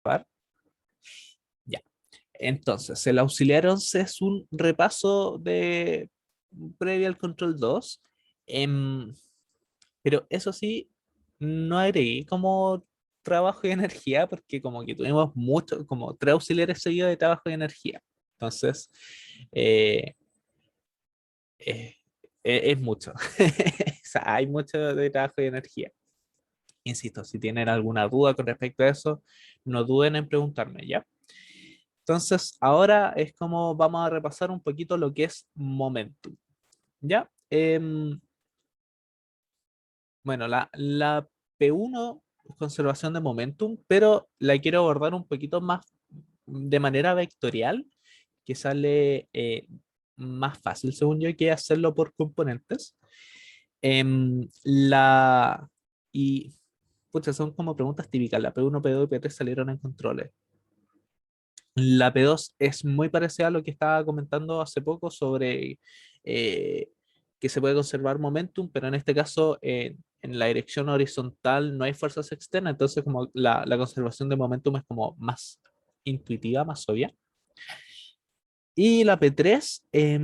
Par. Ya. Entonces, el auxiliar 11 es un repaso de previo al control 2. em, pero eso sí, no agregué como trabajo y energía porque como que tuvimos mucho, como 3 auxiliares seguidos de trabajo y energía. Entonces, eh, eh, es mucho. O sea, hay mucho de trabajo y energía. Insisto, si tienen alguna duda con respecto a eso, no duden en preguntarme, ¿ya? Entonces, ahora es como vamos a repasar un poquito lo que es momentum, ¿ya? Bueno, la P1 es conservación de momentum, pero la quiero abordar un poquito más de manera vectorial, que sale más fácil, según yo, que hacerlo por componentes. La y pucha, son como preguntas típicas. La P1, P2 y P3 salieron en controles. La P2 es muy parecida a lo que estaba comentando hace poco sobre eh, que se puede conservar momentum, pero en este caso en la dirección horizontal no hay fuerzas externas, entonces como la conservación de momentum es como más intuitiva, más obvia. Y la P3 es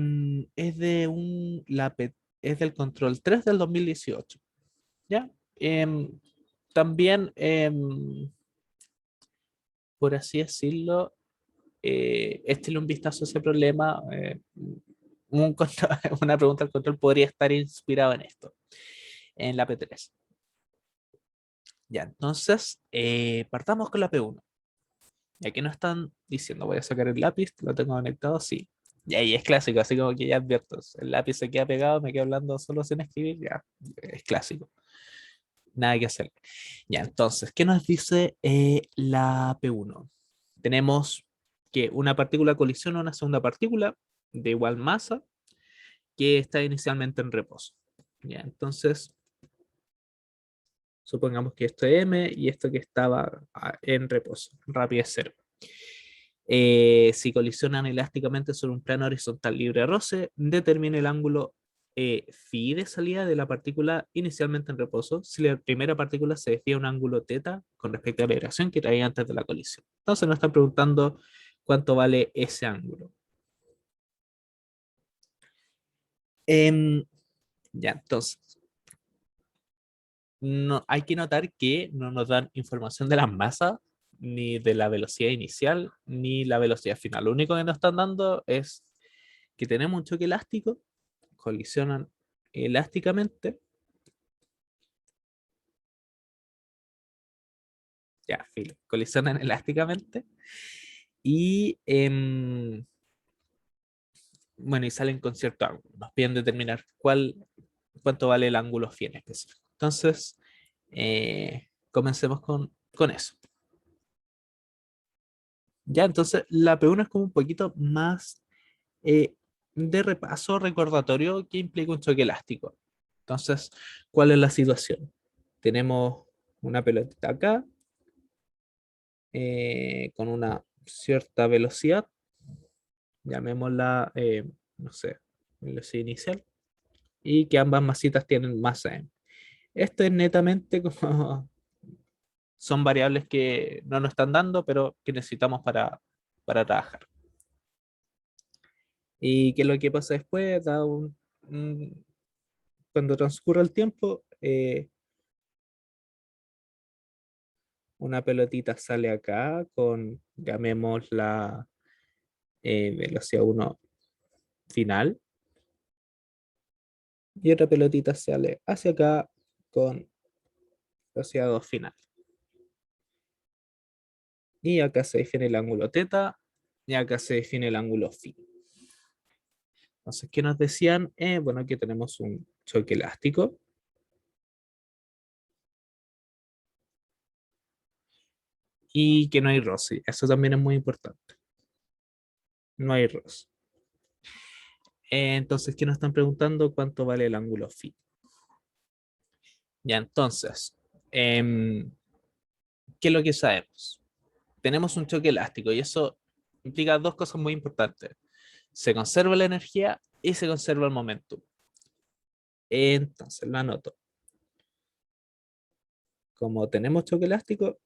es del control 3 del 2018, ¿ya? También, por así decirlo, échale un vistazo a ese problema. Una pregunta al control podría estar inspirado en esto, en la P3. Ya, entonces, partamos con la P1. Ya que no están diciendo, voy a sacar el lápiz, lo tengo conectado, sí. Y ahí es clásico, así como que ya advierto, el lápiz se queda pegado, me quedo hablando solo sin escribir, ya, es clásico. Nada que hacer. Ya, entonces, ¿qué nos dice la P1? Tenemos que una partícula colisiona a una segunda partícula de igual masa que está inicialmente en reposo. Ya, entonces, supongamos que esto es M y esto que estaba en reposo, rapidez cero. Si colisionan elásticamente sobre un plano horizontal libre de roce, determine el ángulo phi de salida de la partícula inicialmente en reposo si la primera partícula se desvía un ángulo teta con respecto a la vibración que traía antes de la colisión. Entonces nos están preguntando cuánto vale ese ángulo. Em, ya, entonces, no, hay que notar que no nos dan información de las masas, ni de la velocidad inicial, ni la velocidad final. Lo único que nos están dando es que tenemos un choque elástico, colisionan elásticamente, ya, filo, colisionan elásticamente y, bueno, y salen con cierto ángulo. Nos piden determinar cuánto vale el ángulo phi en específico. Entonces, comencemos con eso. Ya, entonces la P1 es como un poquito más eh, de repaso recordatorio que implica un choque elástico. Entonces, ¿cuál es la situación? Tenemos una pelotita acá con una cierta velocidad, llamémosla, no sé, velocidad inicial, y que ambas masitas tienen masa m. Esto es netamente como son variables que no nos están dando, pero que necesitamos para trabajar. ¿Y qué es lo que pasa después? Cuando transcurre el tiempo, una pelotita sale acá con, llamémosla, velocidad uno final, y otra pelotita sale hacia acá con velocidad 2 final. Y acá se define el ángulo teta y acá se define el ángulo phi. Entonces, ¿qué nos decían? Bueno, que tenemos un choque elástico y que no hay roce. Eso también es muy importante. No hay roce. Entonces, ¿qué nos están preguntando? ¿Cuánto vale el ángulo phi? Ya, entonces, ¿qué es lo que sabemos? Tenemos un choque elástico y eso implica dos cosas muy importantes. Se conserva la energía y se conserva el momento. Entonces, lo anoto. Como tenemos choque elástico,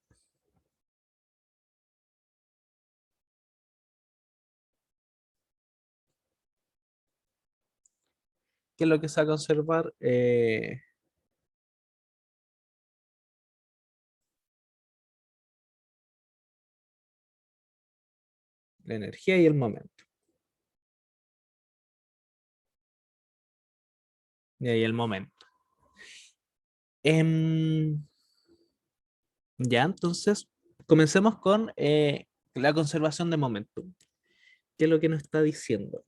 ¿Qué es lo que se va a conservar? La energía y el momento. Y ahí el momento. Em, ya, entonces, comencemos con la conservación de momentum. ¿Qué es lo que nos está diciendo?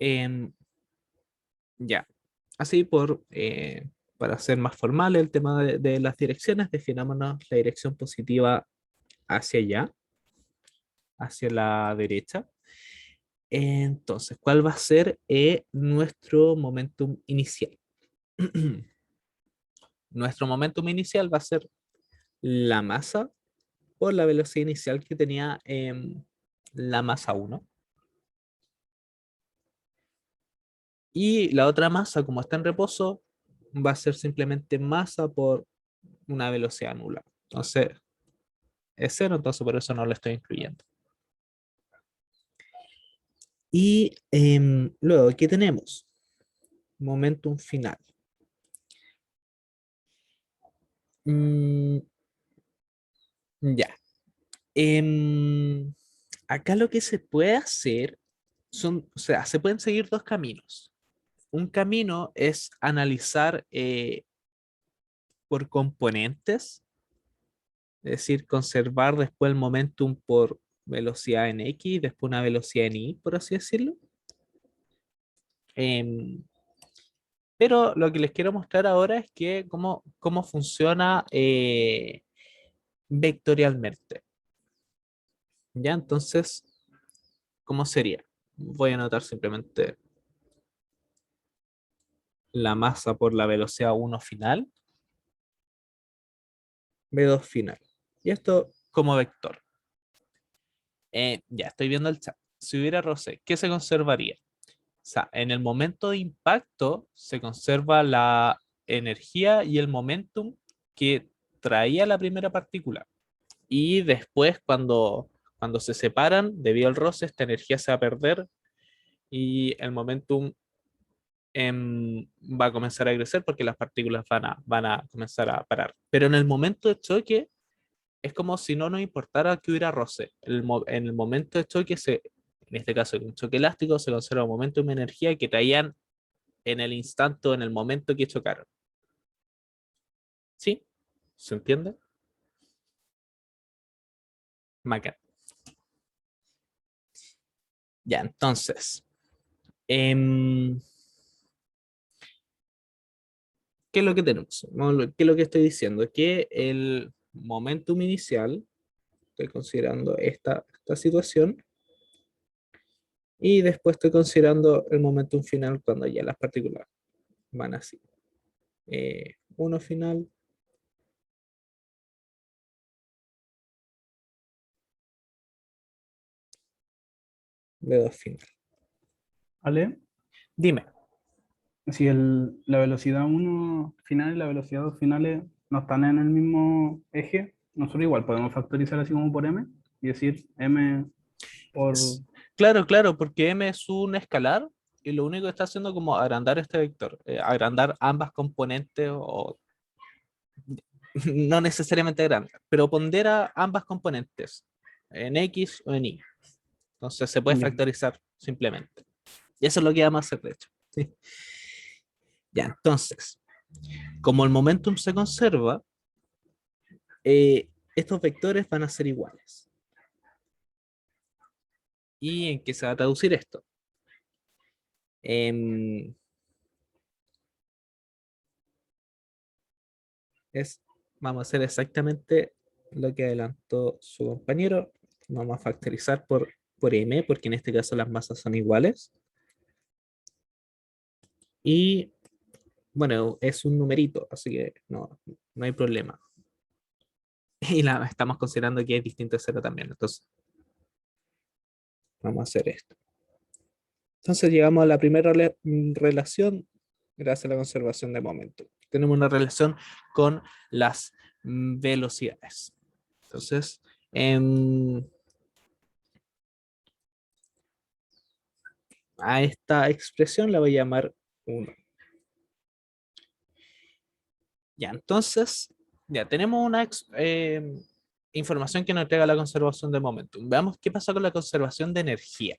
Em, ya, así para ser más formal el tema de las direcciones, definámonos la dirección positiva hacia allá, hacia la derecha. Entonces, ¿cuál va a ser nuestro momentum inicial? Nuestro momentum inicial va a ser la masa por la velocidad inicial que tenía la masa uno. Y la otra masa, como está en reposo, va a ser simplemente masa por una velocidad nula. Entonces, es cero, entonces por eso no lo estoy incluyendo. Y luego, ¿qué tenemos? Momentum final. Mm, ya. Em, Acá lo que se puede hacer o sea, se pueden seguir dos caminos. Un camino es analizar por componentes, es decir, conservar después el momentum por velocidad en X, después una velocidad en Y, por así decirlo. Em, pero lo que les quiero mostrar ahora es que cómo funciona vectorialmente. ¿Ya? Entonces, ¿cómo sería? Voy a anotar simplemente la masa por la velocidad uno final, V2 final. Y esto como vector. Ya estoy viendo el chat. Si hubiera roce, ¿qué se conservaría? O sea, en el momento de impacto se conserva la energía y el momentum que traía la primera partícula. Y después, cuando se separan, debido al roce, esta energía se va a perder y el momentum va a comenzar a crecer porque las partículas van a comenzar a parar. Pero en el momento de choque, es como si no nos importara que hubiera roce. En el momento de choque, en este caso, un choque elástico, se conserva un momentum y energía que traían en el instante, en el momento que chocaron. ¿Sí? ¿Se entiende? Maca. Ya, entonces, em, ¿qué es lo que tenemos? ¿Qué es lo que estoy diciendo? Que el momentum inicial, estoy considerando esta situación, y después estoy considerando el momentum final cuando ya las partículas van así. Uno final, B2 final. ¿Vale? Dime. Si la velocidad uno final y la velocidad 2 finales no están en el mismo eje, nosotros igual podemos factorizar así como por m y decir m por... Claro, claro, porque M es un escalar y lo único que está haciendo es como agrandar este vector, agrandar ambas componentes o no necesariamente agrandar, pero pondera ambas componentes en X o en Y. Entonces se puede Ya. factorizar simplemente. Y eso es lo que vamos a hacer, de hecho. Ya, entonces, como el momentum se conserva, estos vectores van a ser iguales. ¿Y en qué se va a traducir esto? Em, Vamos a hacer exactamente lo que adelantó su compañero. Vamos a factorizar por m, porque en este caso las masas son iguales. Y bueno, es un numerito, así que no hay problema. Y estamos considerando que es distinto a cero también. Entonces, vamos a hacer esto. Entonces, llegamos a la primera relación gracias a la conservación de momento. tenemos una relación con las velocidades. Entonces, a esta expresión la voy a llamar 1. Ya, entonces, ya tenemos una información que nos entrega la conservación de momentum. Veamos qué pasa con la conservación de energía.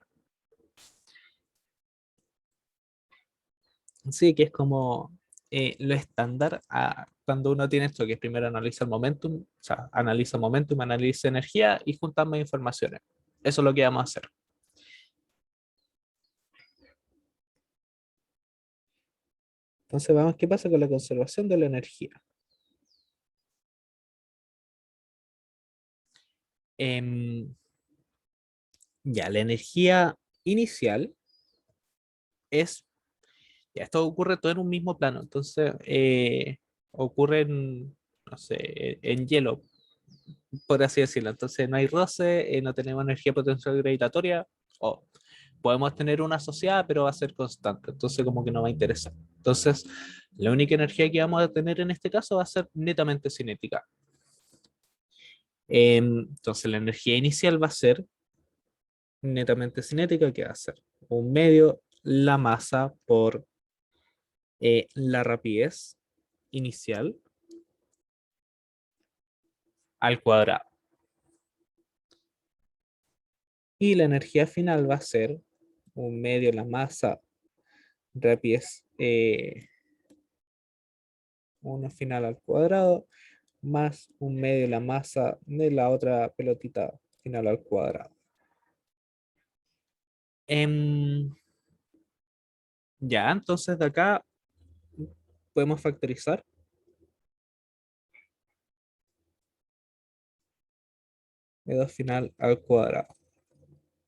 Sí, que es como lo estándar cuando uno tiene esto, que es primero analiza el momentum, o sea, analiza momentum, analiza energía y juntamos informaciones. Eso es lo que vamos a hacer. Entonces, vamos, ¿qué pasa con la conservación de la energía? Em, ya, la energía inicial es, ya esto ocurre todo en un mismo plano, entonces ocurre en, no sé, en hielo, por así decirlo. Entonces no hay roce, no tenemos energía potencial gravitatoria, o podemos tener una asociada, pero va a ser constante, entonces como que no va a interesar. Entonces, la única energía que vamos a tener en este caso va a ser netamente cinética. Entonces la energía inicial va a ser netamente cinética, que va a ser un medio la masa por la rapidez inicial al cuadrado. Y la energía final va a ser un medio la masa rapidez 1 final al cuadrado más un medio la masa de la otra pelotita final al cuadrado. Em, ya, entonces de acá podemos factorizar. De 2 final al cuadrado.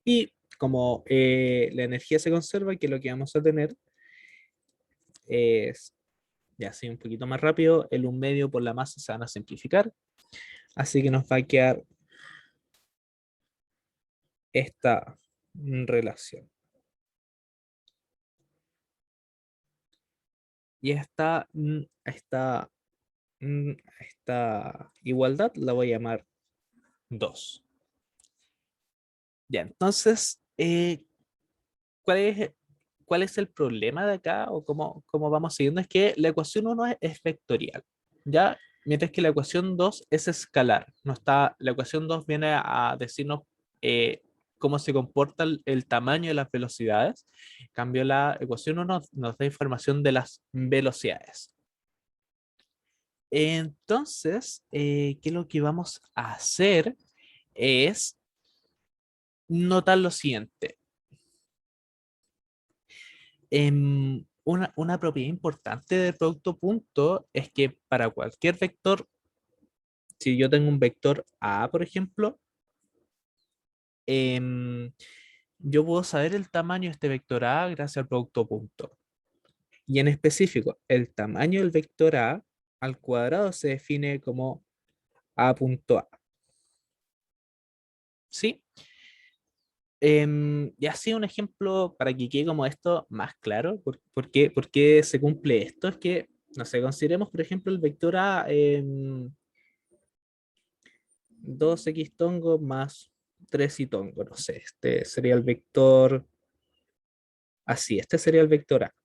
Y como la energía se conserva, que lo que vamos a tener es, ya así un poquito más rápido, el 1 medio por la masa se van a simplificar. Así que nos va a quedar esta relación. Y esta igualdad la voy a llamar 2. Ya, entonces, ¿cuál es, cuál es el problema de acá o cómo vamos siguiendo? Es que la ecuación 1 es vectorial, ¿ya? Mientras que la ecuación 2 es escalar. No está, la ecuación 2 viene a decirnos cómo se comporta el tamaño de las velocidades. En cambio, la ecuación 1 nos da información de las velocidades. Entonces, ¿qué es lo que vamos a hacer? Es notar lo siguiente. Una propiedad importante del producto punto es que para cualquier vector, si yo tengo un vector A, por ejemplo, em, yo puedo saber el tamaño de este vector A gracias al producto punto. Y en específico, el tamaño del vector A al cuadrado se define como A punto A. ¿Sí? Y así un ejemplo para que quede como esto más claro, por qué se cumple esto, es que, no sé, consideremos por ejemplo el vector A 2x tongo más 3y tongo, no sé, este sería el vector, así, este sería el vector A,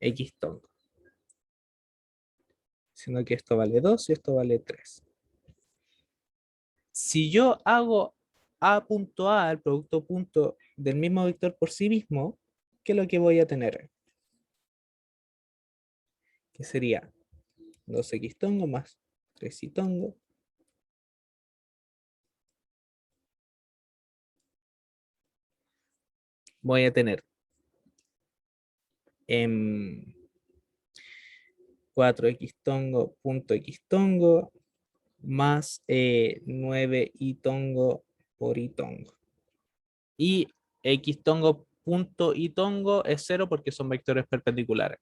x tongo, siendo que esto vale 2 y esto vale 3. Si yo hago A punto A, el producto punto del mismo vector por sí mismo, ¿qué es lo que voy a tener? Que sería 2x tongo más 3y tongo. Voy a tener 4x tongo punto x tongo más 9 y tongo por y tongo. Y x tongo punto y tongo es 0 porque son vectores perpendiculares.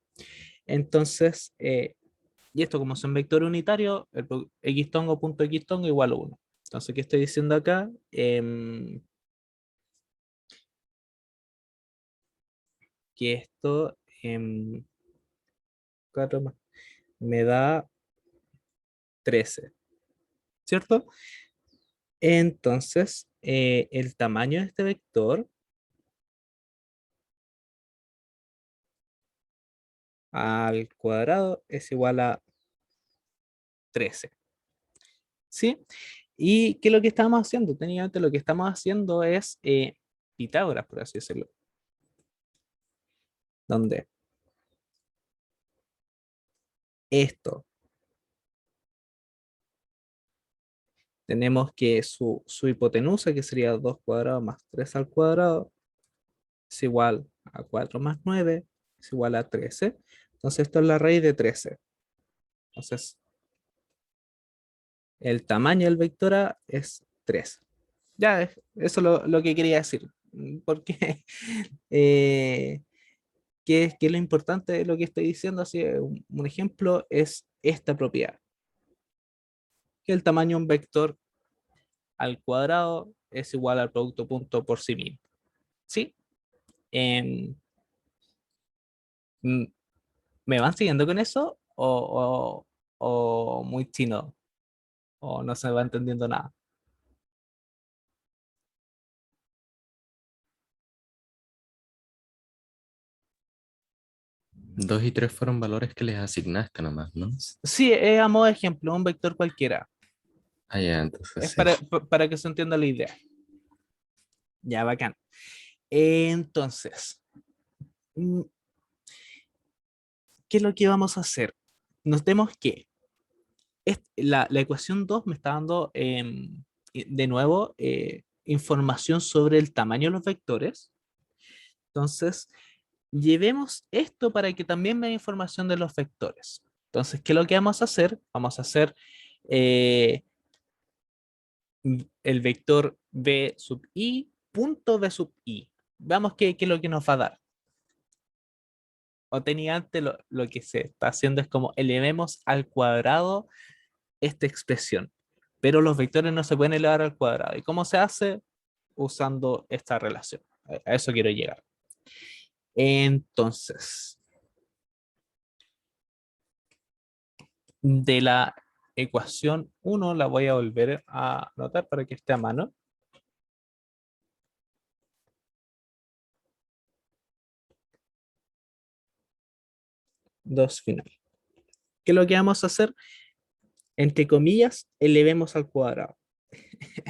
Entonces, y esto como son vectores unitarios, x tongo punto x tongo igual a 1. Entonces, ¿qué estoy diciendo acá? Que esto 4 más, me da 13, ¿cierto? Entonces, el tamaño de este vector al cuadrado es igual a 13, ¿sí? ¿Y qué es lo que estamos haciendo? Técnicamente lo que estamos haciendo es Pitágoras, por así decirlo. Donde esto, tenemos que su hipotenusa, que sería 2 cuadrados más 3 al cuadrado, es igual a 4 más 9, es igual a 13. Entonces esto es la raíz de 13. Entonces el tamaño del vector A es 3. Ya, eso es lo que quería decir. Porque qué es lo importante de lo que estoy diciendo, así un ejemplo es esta propiedad, que el tamaño de un vector al cuadrado es igual al producto punto por sí mismo. ¿Sí? Em, mm, ¿Me van siguiendo con eso? O muy chino? ¿O no se va entendiendo nada? 2 y 3 fueron valores que les asignaste nomás, ¿no? Sí, es a modo de ejemplo, un vector cualquiera. Ah, ya, entonces Es sí. para que se entienda la idea. Ya, bacán. Entonces, mm, ¿qué es lo que vamos a hacer? Notemos que la ecuación 2 me está dando de nuevo información sobre el tamaño de los vectores. Entonces, llevemos esto para que también me dé información de los vectores. Entonces, ¿qué es lo que vamos a hacer? Vamos a hacer eh, el vector b sub i punto b sub i. Veamos qué es lo que nos va a dar. O tenía antes lo que se está haciendo es como elevemos al cuadrado esta expresión. Pero los vectores no se pueden elevar al cuadrado. ¿Y cómo se hace? Usando esta relación. A eso quiero llegar. Entonces, de la ecuación 1 la voy a volver a anotar para que esté a mano. Dos final. ¿Qué es lo que vamos a hacer? Entre comillas, elevemos al cuadrado.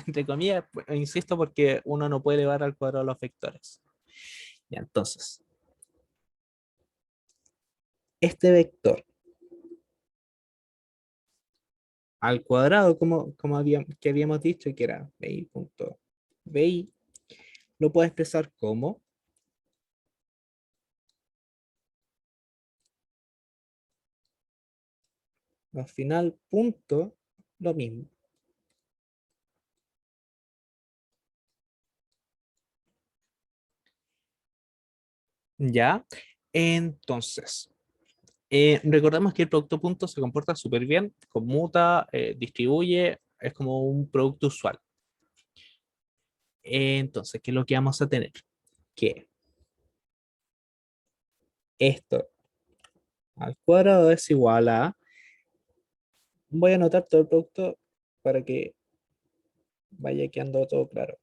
Entre comillas, insisto, porque uno no puede elevar al cuadrado los vectores. Ya, entonces, este vector al cuadrado, como que habíamos dicho, que era bi punto bi, lo puedo expresar como al final punto lo mismo. ¿Ya? Entonces, recordemos que el producto punto se comporta súper bien, conmuta, distribuye, es como un producto usual. Entonces, ¿qué es lo que vamos a tener? Que esto al cuadrado es igual a, voy a anotar todo el producto para que vaya quedando todo claro.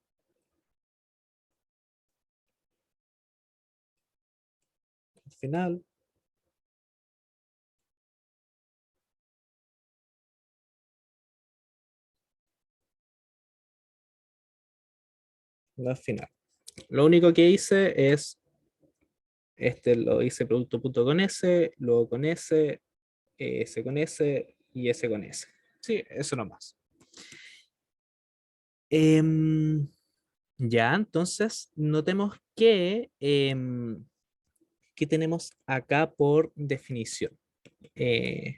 Al final, al final. Lo único que hice es, lo hice producto punto con S, luego con S con S y S con S. Sí, eso nomás. Em, ya, entonces, notemos que, ¿qué tenemos acá por definición? Voy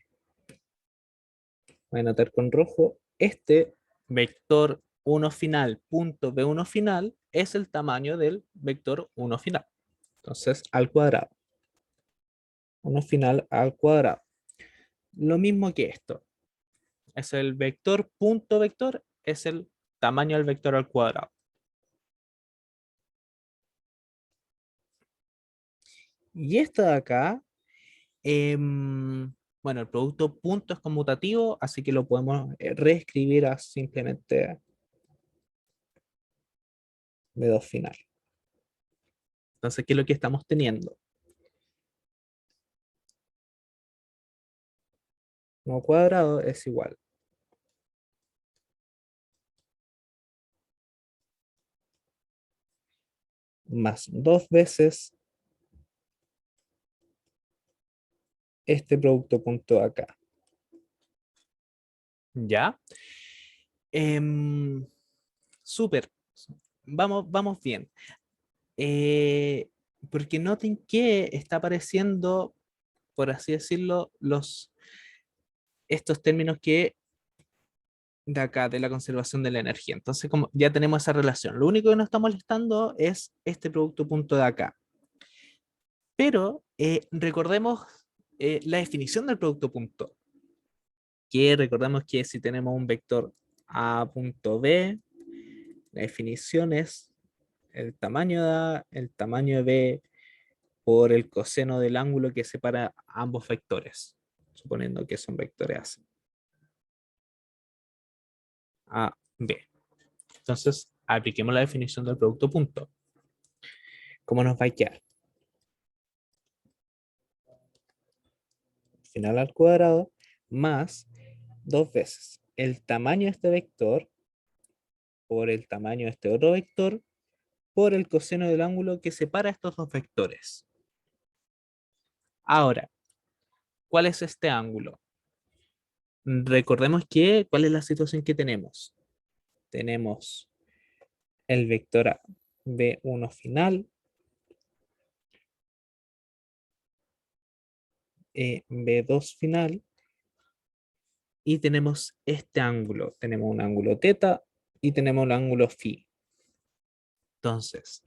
a anotar con rojo. Este vector 1 final punto B1 final es el tamaño del vector 1 final. Entonces, al cuadrado. 1 final al cuadrado. Lo mismo que esto. Es el vector punto vector, es el tamaño del vector al cuadrado. Y esto de acá Bueno, el producto punto es conmutativo, así que lo podemos reescribir a simplemente B2 final. Entonces, ¿qué es lo que estamos teniendo? Uno cuadrado es igual más 2 veces este producto punto de acá. ¿Ya? Súper. Vamos bien. Eh, Porque noten que está apareciendo, por así decirlo, estos términos que de acá, de la conservación de la energía. Entonces, como ya tenemos esa relación, lo único que nos está molestando es este producto punto de acá. Pero recordemos la definición del producto punto, que recordamos que si tenemos un vector A punto B, la definición es el tamaño de A, el tamaño de B por el coseno del ángulo que separa ambos vectores, suponiendo que son vectores A, B. Entonces, apliquemos la definición del producto punto. ¿Cómo nos va a quedar? Final al cuadrado más 2 veces el tamaño de este vector por el tamaño de este otro vector por el coseno del ángulo que separa estos dos vectores. Ahora, ¿cuál es este ángulo? Recordemos que, ¿cuál es la situación que tenemos? Tenemos el vector A, B1 final, B2 final, y tenemos este ángulo. Tenemos un ángulo teta y tenemos un ángulo phi. Entonces,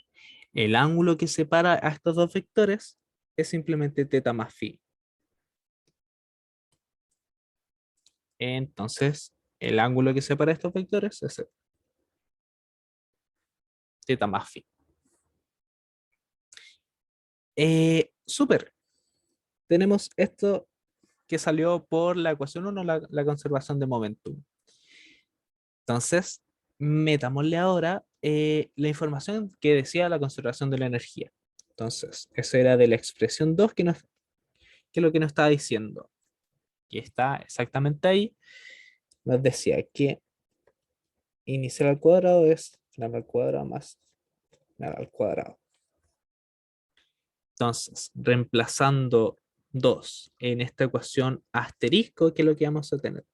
el ángulo que separa a estos dos vectores es simplemente teta más phi. Entonces, el ángulo que separa estos vectores es teta más phi. Súper. Tenemos esto que salió por la ecuación 1, la conservación de momentum. Entonces, metámosle ahora la información que decía la conservación de la energía. Entonces, eso era de la expresión 2 que es lo que nos estaba diciendo. Y está exactamente ahí. Nos decía que inicial al cuadrado es final al cuadrado más final al cuadrado. Entonces, reemplazando 2 en esta ecuación asterisco, ¿qué es lo que vamos a tener?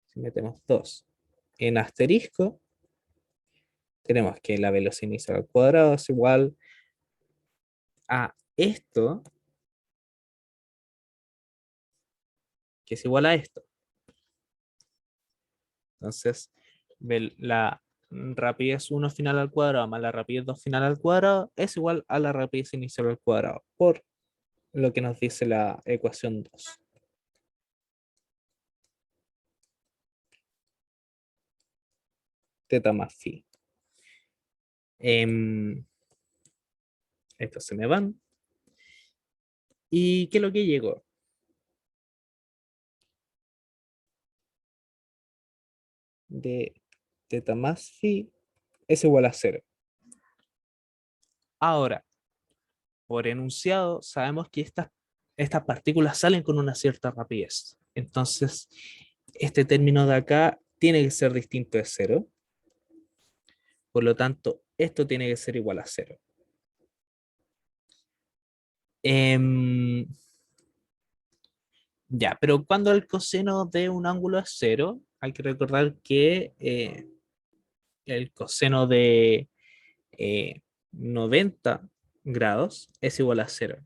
Si metemos 2 en asterisco, tenemos que la velocidad inicial al cuadrado es igual a esto, que es igual a esto. Entonces, la rapidez 1 final al cuadrado más la rapidez 2 final al cuadrado es igual a la rapidez inicial al cuadrado, por lo que nos dice la ecuación 2. Teta más phi. Estos se me van. ¿Y qué es lo que llegó? De teta más phi es igual a 0. Ahora, por enunciado, sabemos que estas partículas salen con una cierta rapidez. Entonces, este término de acá tiene que ser distinto de 0. Por lo tanto, esto tiene que ser igual a 0. Ya, pero cuando el coseno de un ángulo es 0, hay que recordar que el coseno de 90 grados es igual a 0.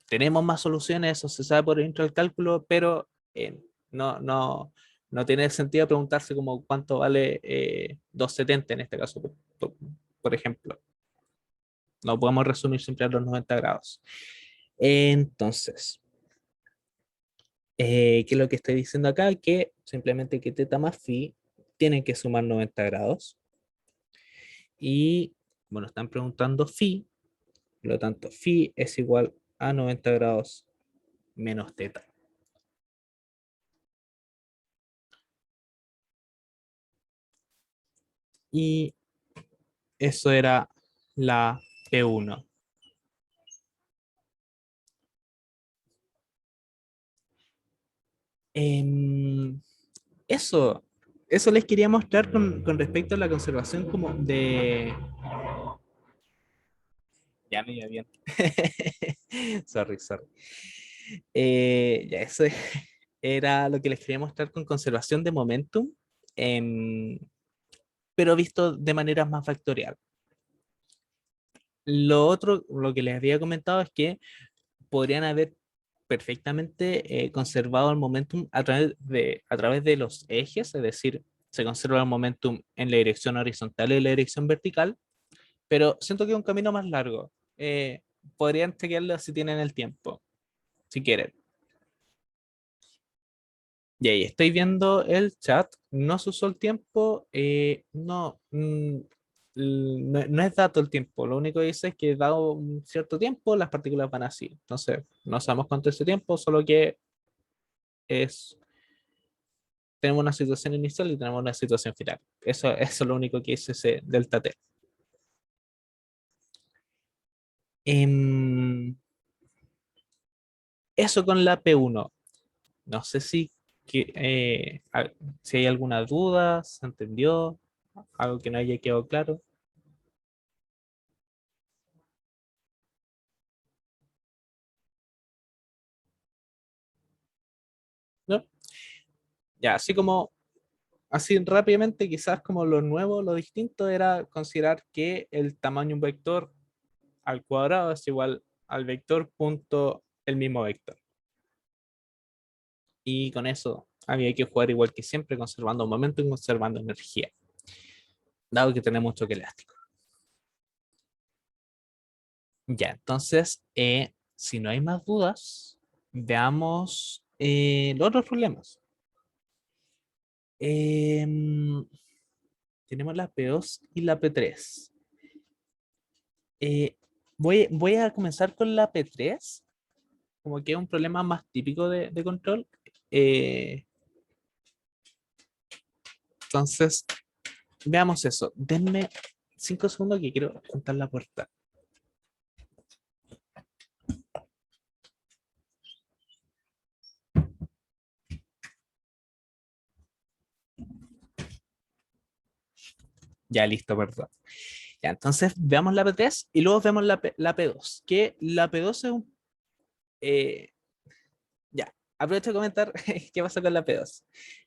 Tenemos más soluciones, eso se sabe por dentro del cálculo, pero no tiene sentido preguntarse como cuánto vale 270 en este caso, por ejemplo. No podemos resumir siempre a los 90 grados. Entonces, ¿qué es lo que estoy diciendo acá? Que simplemente que teta más phi tienen que sumar 90 grados. Y, bueno, están preguntando phi. Por lo tanto, phi es igual a 90 grados menos teta. Y eso era la P1. Em, eso, eso les quería mostrar con respecto a la conservación como de... Ya me iba bien. Sorry, sorry. Ya eso era lo que les quería mostrar con conservación de momentum, em, pero visto de manera más factorial. Lo otro, lo que les había comentado es que podrían haber perfectamente conservado el momentum a través de los ejes, es decir, se conserva el momentum en la dirección horizontal y la dirección vertical, pero siento que es un camino más largo. Podrían chequearlo si tienen el tiempo, si quieren. Y ahí estoy viendo el chat, no se usó el tiempo, no, no es dato el tiempo, lo único que dice es que dado un cierto tiempo las partículas van así. Entonces, no sabemos cuánto es ese tiempo, solo que es, tenemos una situación inicial y tenemos una situación final. Eso es lo único que dice ese delta T. Em, eso con la P1. No sé si hay alguna duda, se entendió, algo que no haya quedado claro. ¿No? Ya, así rápidamente, quizás como lo nuevo, lo distinto era considerar que el tamaño de un vector al cuadrado es igual al vector punto el mismo vector. Y con eso había que jugar igual que siempre, conservando momento y conservando energía, dado que tenemos choque elástico. Ya, entonces, si no hay más dudas, veamos los otros problemas. Em, tenemos la P2 y la P3. Eh, voy a comenzar con la P3, como que es un problema más típico de control. Eh, entonces, veamos eso. Denme 5 segundos que quiero juntar la puerta. Ya, listo, perdón. Ya, entonces veamos la P3 y luego vemos la P2, que la P2 es un... eh, ya, aprovecho de comentar qué pasa con la P2.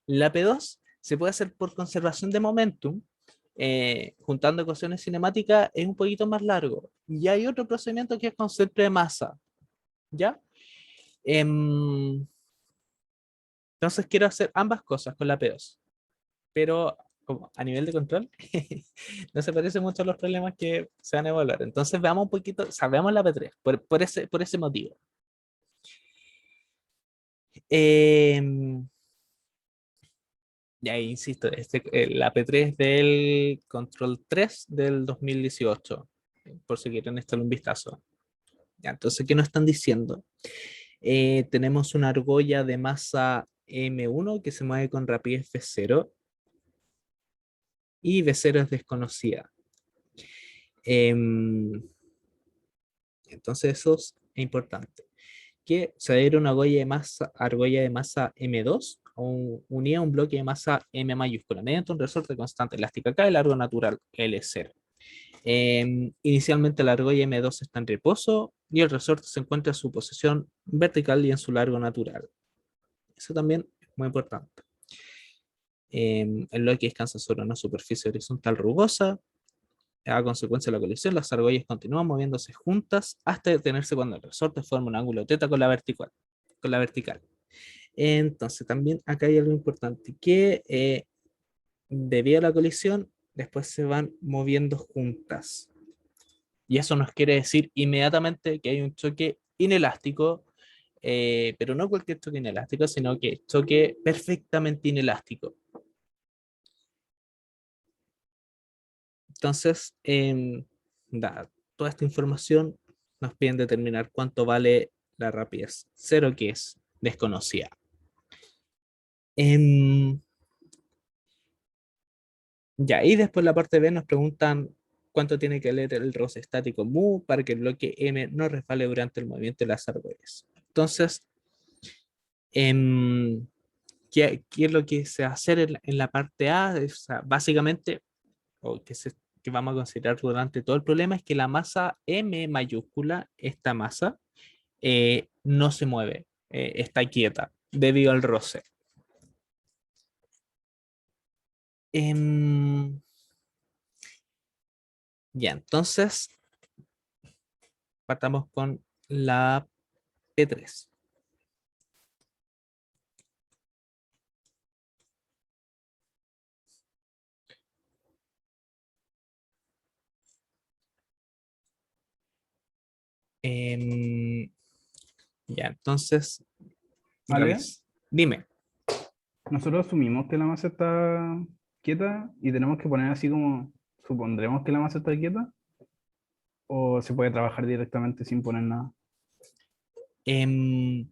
La P2 se puede hacer por conservación de momentum, juntando ecuaciones cinemáticas es un poquito más largo. Y hay otro procedimiento que es con centro de masa, ¿ya? Em, entonces quiero hacer ambas cosas con la P2, pero como a nivel de control no se parece mucho a los problemas que se van a evaluar. Entonces veamos un poquito, o sea, veamos la P3 por ese motivo. Em, ya insisto, la P3 del control 3 del 2018, por si quieren echarle un vistazo. Ya, entonces, ¿qué nos están diciendo? Tenemos una argolla de masa M1 que se mueve con rapidez V0 y V0 es desconocida. Em, entonces, eso es importante. Que se adhiere una argolla de masa M2 unida a un bloque de masa M mayúscula mediante un resorte constante elástica K y largo natural L0. Inicialmente la argolla M2 está en reposo y el resorte se encuentra en su posición vertical y en su largo natural. Eso también es muy importante. El bloque descansa sobre una superficie horizontal rugosa. A consecuencia de la colisión, las argollas continúan moviéndose juntas hasta detenerse cuando el resorte forma un ángulo θ con la vertical. Entonces, también acá hay algo importante, que debido a la colisión, después se van moviendo juntas. Y eso nos quiere decir inmediatamente que hay un choque inelástico, pero no cualquier choque inelástico, sino que choque perfectamente inelástico. Entonces, toda esta información nos piden determinar cuánto vale la rapidez cero, que es desconocida. Em, ya, y después la parte B nos preguntan cuánto tiene que leer el roce estático mu para que el bloque M no resbale durante el movimiento de las argollas. Entonces, em, ¿qué es lo que se va a hacer en la parte A? O sea, básicamente, o que vamos a considerar durante todo el problema, es que la masa M mayúscula, esta masa, no se mueve, está quieta debido al roce. Em, ya, entonces partamos con la P3. Em, ya, entonces, ¿Vale? dime. Nosotros asumimos que la masa está quieta y tenemos que poner así como supondremos que la masa está quieta, o se puede trabajar directamente sin poner nada. em,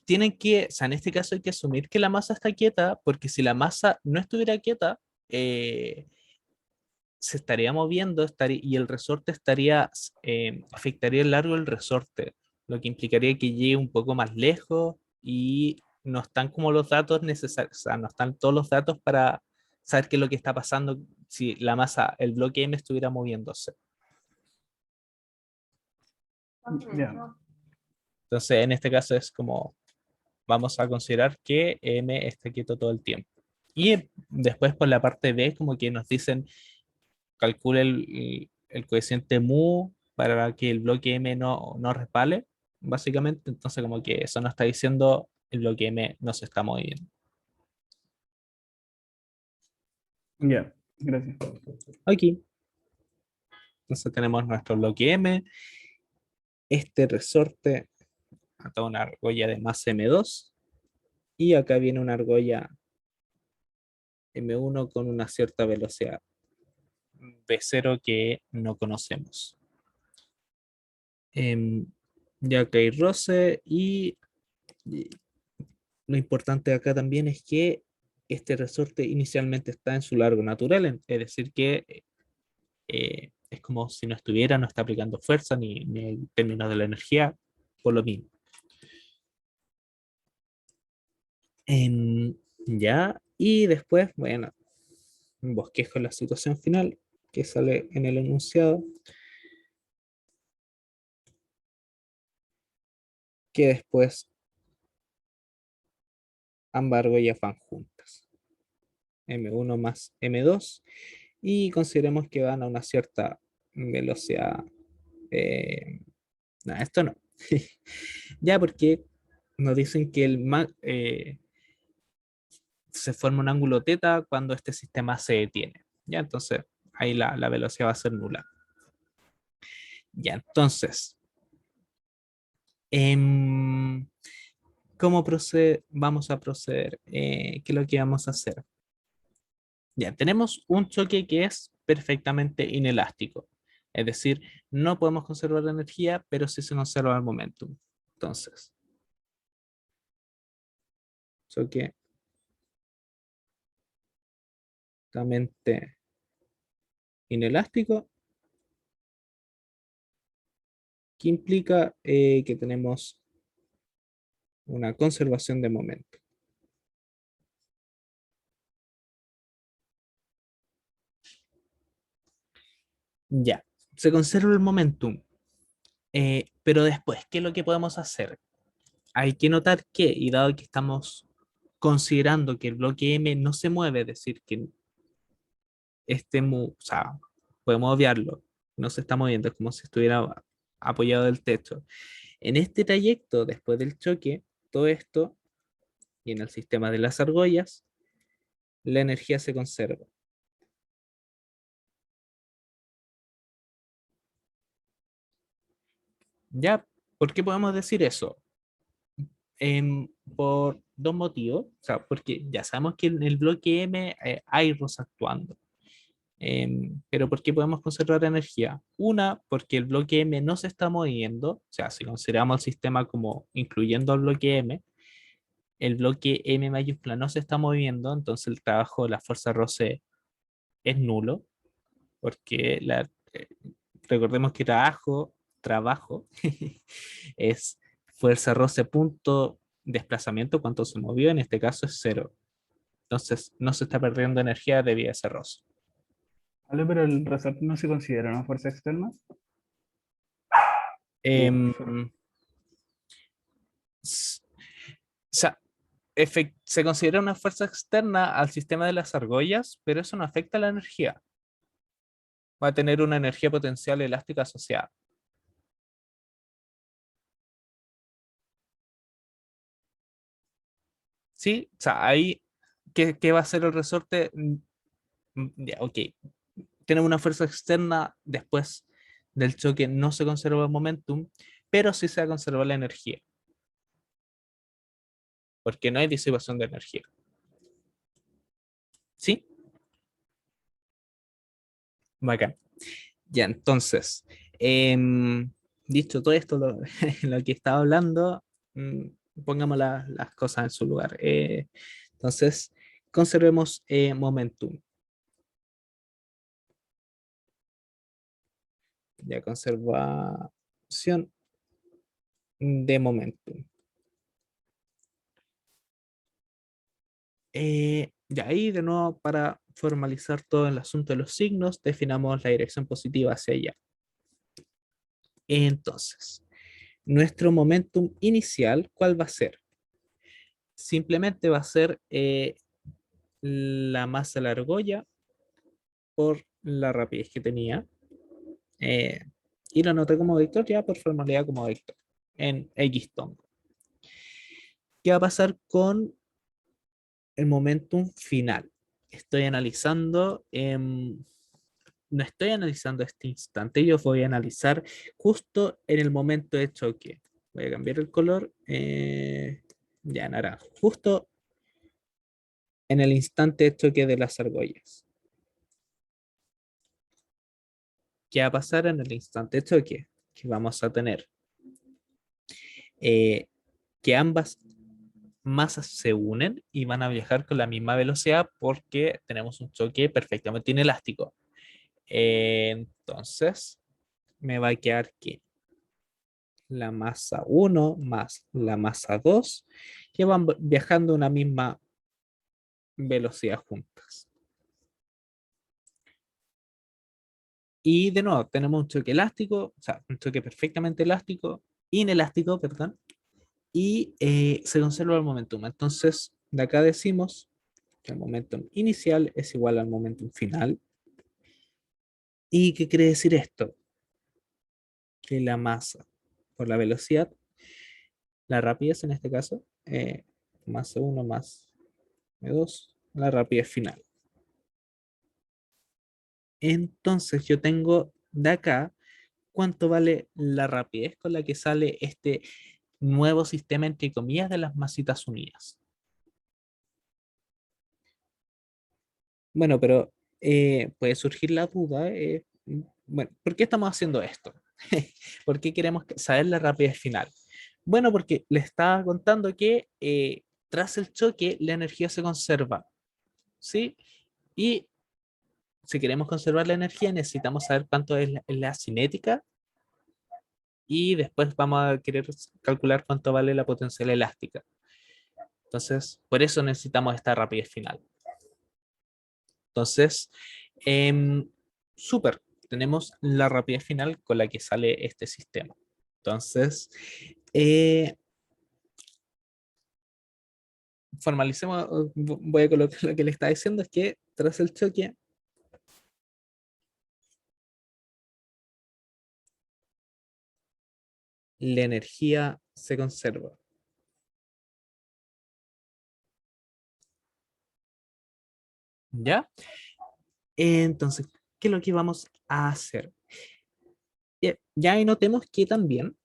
Tienen que, o sea, en este caso hay que asumir que la masa está quieta, porque si la masa no estuviera quieta, se estaría moviendo y el resorte afectaría el largo del resorte, lo que implicaría que llegue un poco más lejos y no están como los datos necesarios, o sea, no están todos los datos para saber qué es lo que está pasando si la masa, el bloque M estuviera moviéndose. Ya, Entonces, en este caso es como vamos a considerar que M está quieto todo el tiempo. Y después por la parte B, como que nos dicen, calcule el coeficiente mu para que el bloque M no resbale, básicamente. Entonces, como que eso nos está diciendo el bloque M no se está moviendo. ya, gracias. Aquí, entonces tenemos nuestro bloque M, este resorte ata una argolla de masa M2 y acá viene una argolla M1 con una cierta velocidad V0 que no conocemos. Em, ya que hay roce y lo importante acá también es que este resorte inicialmente está en su largo natural, es decir, que es como si no estuviera, no está aplicando fuerza ni en términos de la energía, por lo mismo. Ya, y después, bueno, un bosquejo en la situación final que sale en el enunciado, que después ambas argollas van juntas, M1 más M2, y consideremos que van a una cierta velocidad. No, esto no. Ya, porque nos dicen que se forma un ángulo teta cuando este sistema se detiene. Ya, entonces ahí la velocidad va a ser nula. Ya, entonces, em, ¿cómo vamos a proceder? ¿Qué es lo que vamos a hacer? Ya, tenemos un choque que es perfectamente inelástico. Es decir, no podemos conservar la energía, pero sí se conserva el momentum. Entonces, choque totalmente inelástico, que implica que tenemos una conservación de momento. Ya, se conserva el momentum, pero después, ¿qué es lo que podemos hacer? Hay que notar que, y dado que estamos considerando que el bloque M no se mueve, es decir, que o sea, podemos obviarlo, no se está moviendo, es como si estuviera apoyado del techo. En este trayecto, después del choque, todo esto, y en el sistema de las argollas, la energía se conserva. ¿Ya? ¿Por qué podemos decir eso? Por dos motivos. O sea, porque ya sabemos que en el bloque M hay ROS actuando. Pero ¿por qué podemos conservar energía? Una, porque el bloque M no se está moviendo, o sea, si consideramos el sistema como incluyendo el bloque M, el bloque M mayúscula no se está moviendo, entonces el trabajo de la fuerza roce es nulo, porque recordemos que trabajo es fuerza roce punto desplazamiento, cuánto se movió, en este caso es cero. Entonces no se está perdiendo energía debido a ese roce. Vale, pero el resorte no se considera una fuerza externa. Em, s- o sea, se considera una fuerza externa al sistema de las argollas, pero eso no afecta a la energía. Va a tener una energía potencial elástica asociada. ¿Sí? O sea, ahí, ¿qué va a hacer el resorte? Ya, ok. Tenemos una fuerza externa, después del choque no se conserva el momentum, pero sí se va a conservar la energía, porque no hay disipación de energía. ¿Sí? Bacán. Ya, entonces, dicho todo esto, lo que estaba hablando, mm, pongamos las cosas en su lugar. Entonces, conservemos momentum. Ya, conservación de momentum. Ya ahí, de nuevo, para formalizar todo el asunto de los signos, definamos la dirección positiva hacia allá. Entonces, nuestro momentum inicial, ¿cuál va a ser? Simplemente va a ser la masa de la argolla por la rapidez que tenía. eh, y lo anoté como vector ya por formalidad como vector en X tongo. ¿Qué va a pasar con el momentum final? Estoy analizando, no estoy analizando este instante, yo voy a analizar justo en el momento de choque. Voy a cambiar el color, ya naranjo, justo en el instante de choque de las argollas. ¿Qué va a pasar en el instante de choque? Que vamos a tener eh, que ambas masas se unen y van a viajar con la misma velocidad porque tenemos un choque perfectamente inelástico. Entonces, me va a quedar que la masa 1 más la masa 2 que van viajando a una misma velocidad juntas. Y de nuevo, tenemos un choque elástico, o sea, un choque perfectamente elástico, inelástico, perdón, y se conserva el momentum. Entonces, de acá decimos que el momentum inicial es igual al momentum final. ¿Y qué quiere decir esto? Que la masa por la velocidad, la rapidez en este caso, masa 1 más m2, la rapidez final. Entonces yo tengo de acá cuánto vale la rapidez con la que sale este nuevo sistema, entre comillas, de las masitas unidas. Bueno, pero puede surgir la duda, bueno, ¿por qué estamos haciendo esto? ¿Por qué queremos saber la rapidez final? Bueno, porque le estaba contando que tras el choque la energía se conserva, ¿sí? Y si queremos conservar la energía necesitamos saber cuánto es la cinética y después vamos a querer calcular cuánto vale la potencial elástica. Entonces, por eso necesitamos esta rapidez final. Entonces, súper, tenemos la rapidez final con la que sale este sistema. Entonces, eh, formalicemos, voy a colocar lo que le está diciendo, es que tras el choque, la energía se conserva. ¿Ya? Entonces, ¿qué es lo que vamos a hacer? Ya ahí notemos que también,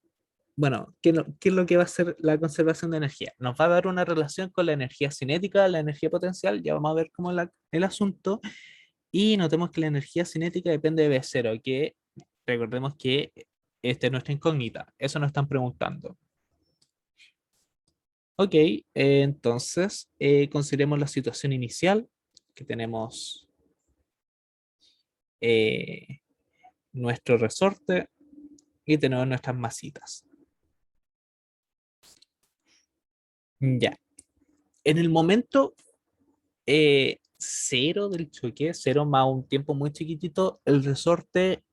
bueno, ¿qué es lo que va a hacer la conservación de energía? Nos va a dar una relación con la energía cinética, la energía potencial, ya vamos a ver cómo el asunto, Y notemos que la energía cinética depende de B0, que recordemos que esta es nuestra incógnita. Eso nos están preguntando. Ok, entonces consideremos la situación inicial, que tenemos nuestro resorte y tenemos nuestras masitas. Ya. En el momento cero del choque, cero más un tiempo muy chiquitito, el resorte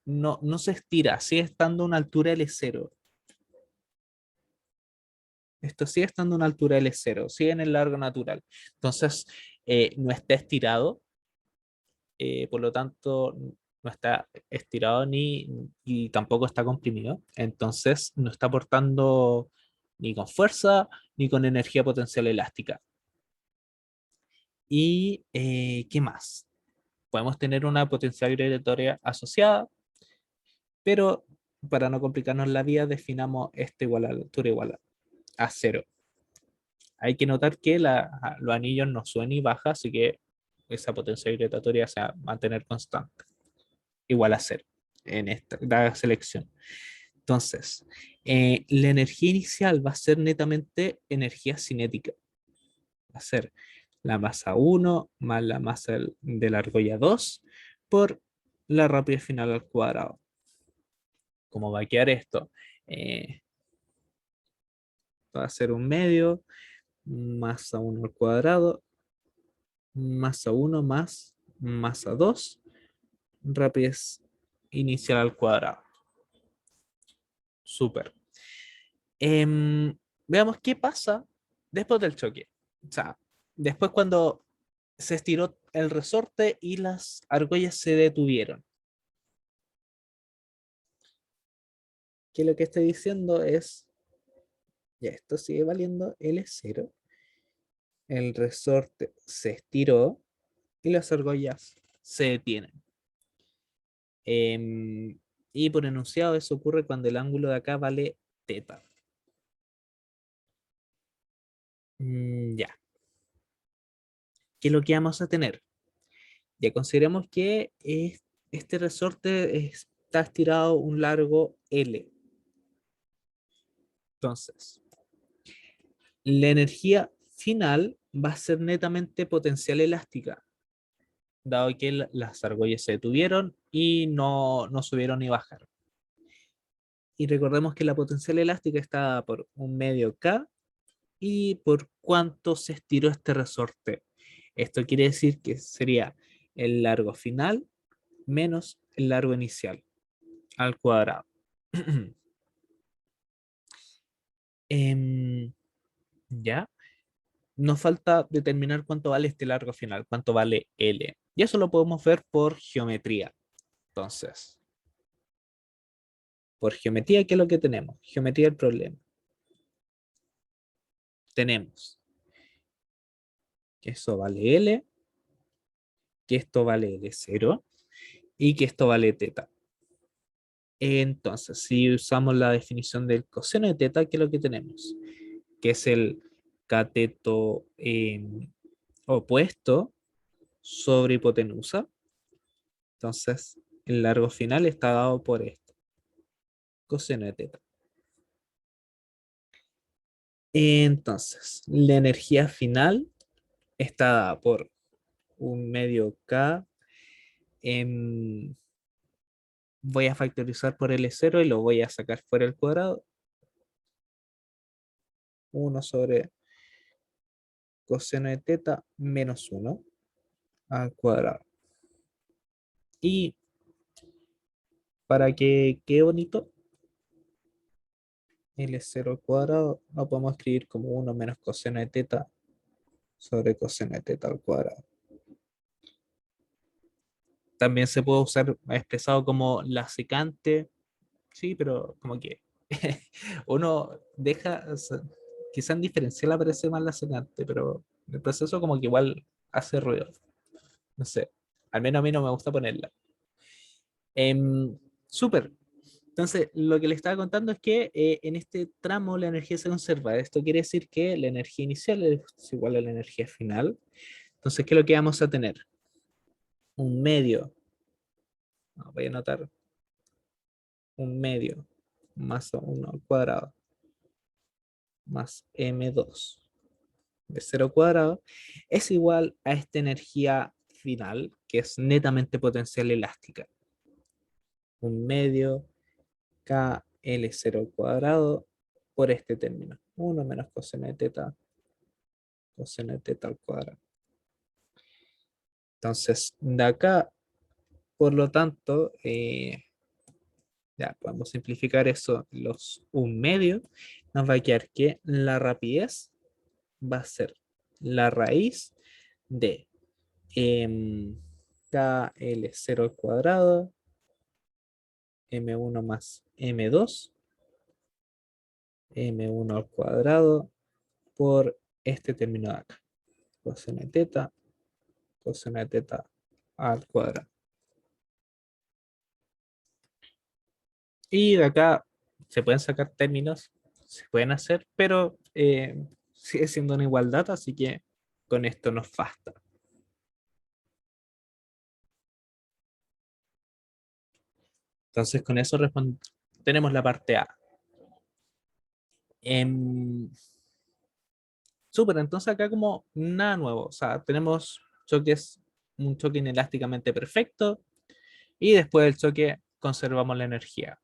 no se estira, sigue estando a una altura L0. Esto sigue estando a una altura L0, sigue en el largo natural. Entonces, no está estirado, por lo tanto, no está estirado y tampoco está comprimido. Entonces, no está aportando ni con fuerza ni con energía potencial elástica. ¿Y qué más? Podemos tener una potencial vibratoria asociada, pero para no complicarnos la vida, definamos esto igual a la altura igual a cero. Hay que notar que los anillos no suben y bajan, así que esa potencia vibratoria se va a mantener constante, igual a cero en esta selección. Entonces, la energía inicial va a ser netamente energía cinética. Va a ser la masa 1 más la masa de la argolla 2 por la rapidez final al cuadrado. ¿Cómo va a quedar esto? Va a ser un medio, masa 1 al cuadrado, masa 1 más masa 2, rapidez inicial al cuadrado. Súper. Veamos qué pasa después del choque. O sea, después cuando se estiró el resorte y las argollas se detuvieron. Que lo que estoy diciendo es, ya esto sigue valiendo L0. El resorte se estiró y las argollas se detienen. Y por enunciado eso ocurre cuando el ángulo de acá vale teta. Ya. ¿Qué es lo que vamos a tener? Ya consideremos que este resorte está estirado un largo L. Entonces, la energía final va a ser netamente potencial elástica, dado que las argollas se detuvieron y no subieron ni bajaron. Y recordemos que la potencial elástica está por un medio K y por cuánto se estiró este resorte. Esto quiere decir que sería el largo final menos el largo inicial al cuadrado. Ya, nos falta determinar cuánto vale este largo final, cuánto vale L. Y eso lo podemos ver por geometría. Entonces, por geometría, ¿qué es lo que tenemos? Geometría del problema. Tenemos que eso vale L, que esto vale L0 y que esto vale teta. Entonces, si usamos la definición del coseno de teta, ¿qué es lo que tenemos? Que es el cateto opuesto sobre hipotenusa. Entonces, el largo final está dado por esto, coseno de teta. Entonces, la energía final está dada por un medio K. Voy a factorizar por L0 y lo voy a sacar fuera del cuadrado. 1 sobre coseno de teta menos 1 al cuadrado. Y para que quede bonito, L0 al cuadrado lo podemos escribir como 1 menos coseno de teta sobre coseno de teta al cuadrado. También se puede usar expresado como la secante, sí, pero como que uno deja, o sea, quizá en diferencial aparece más la secante, pero el proceso como que igual hace ruido. No sé, al menos a mí no me gusta ponerla. Súper. Entonces, lo que le estaba contando es que en este tramo la energía se conserva. Esto quiere decir que la energía inicial es igual a la energía final. Entonces, ¿qué es lo que vamos a tener? un medio, no, voy a anotar un medio más 1 al cuadrado más m2 de 0 cuadrado es igual a esta energía final que es netamente potencial elástica. Un medio KL0 cuadrado por este término. 1 menos coseno de teta al cuadrado. Entonces, de acá, por lo tanto, ya podemos simplificar eso. Los un medio nos va a quedar que la rapidez va a ser la raíz de KL0 al cuadrado, M1 más M2, M1 al cuadrado por este término de acá. Coseno de teta al cuadrado. Y de acá se pueden sacar términos, se pueden hacer, pero sigue siendo una igualdad, así que con esto nos basta. Entonces con eso tenemos la parte A. Súper, entonces acá como nada nuevo, o sea, tenemos choques, un choque inelásticamente perfecto y después del choque conservamos la energía.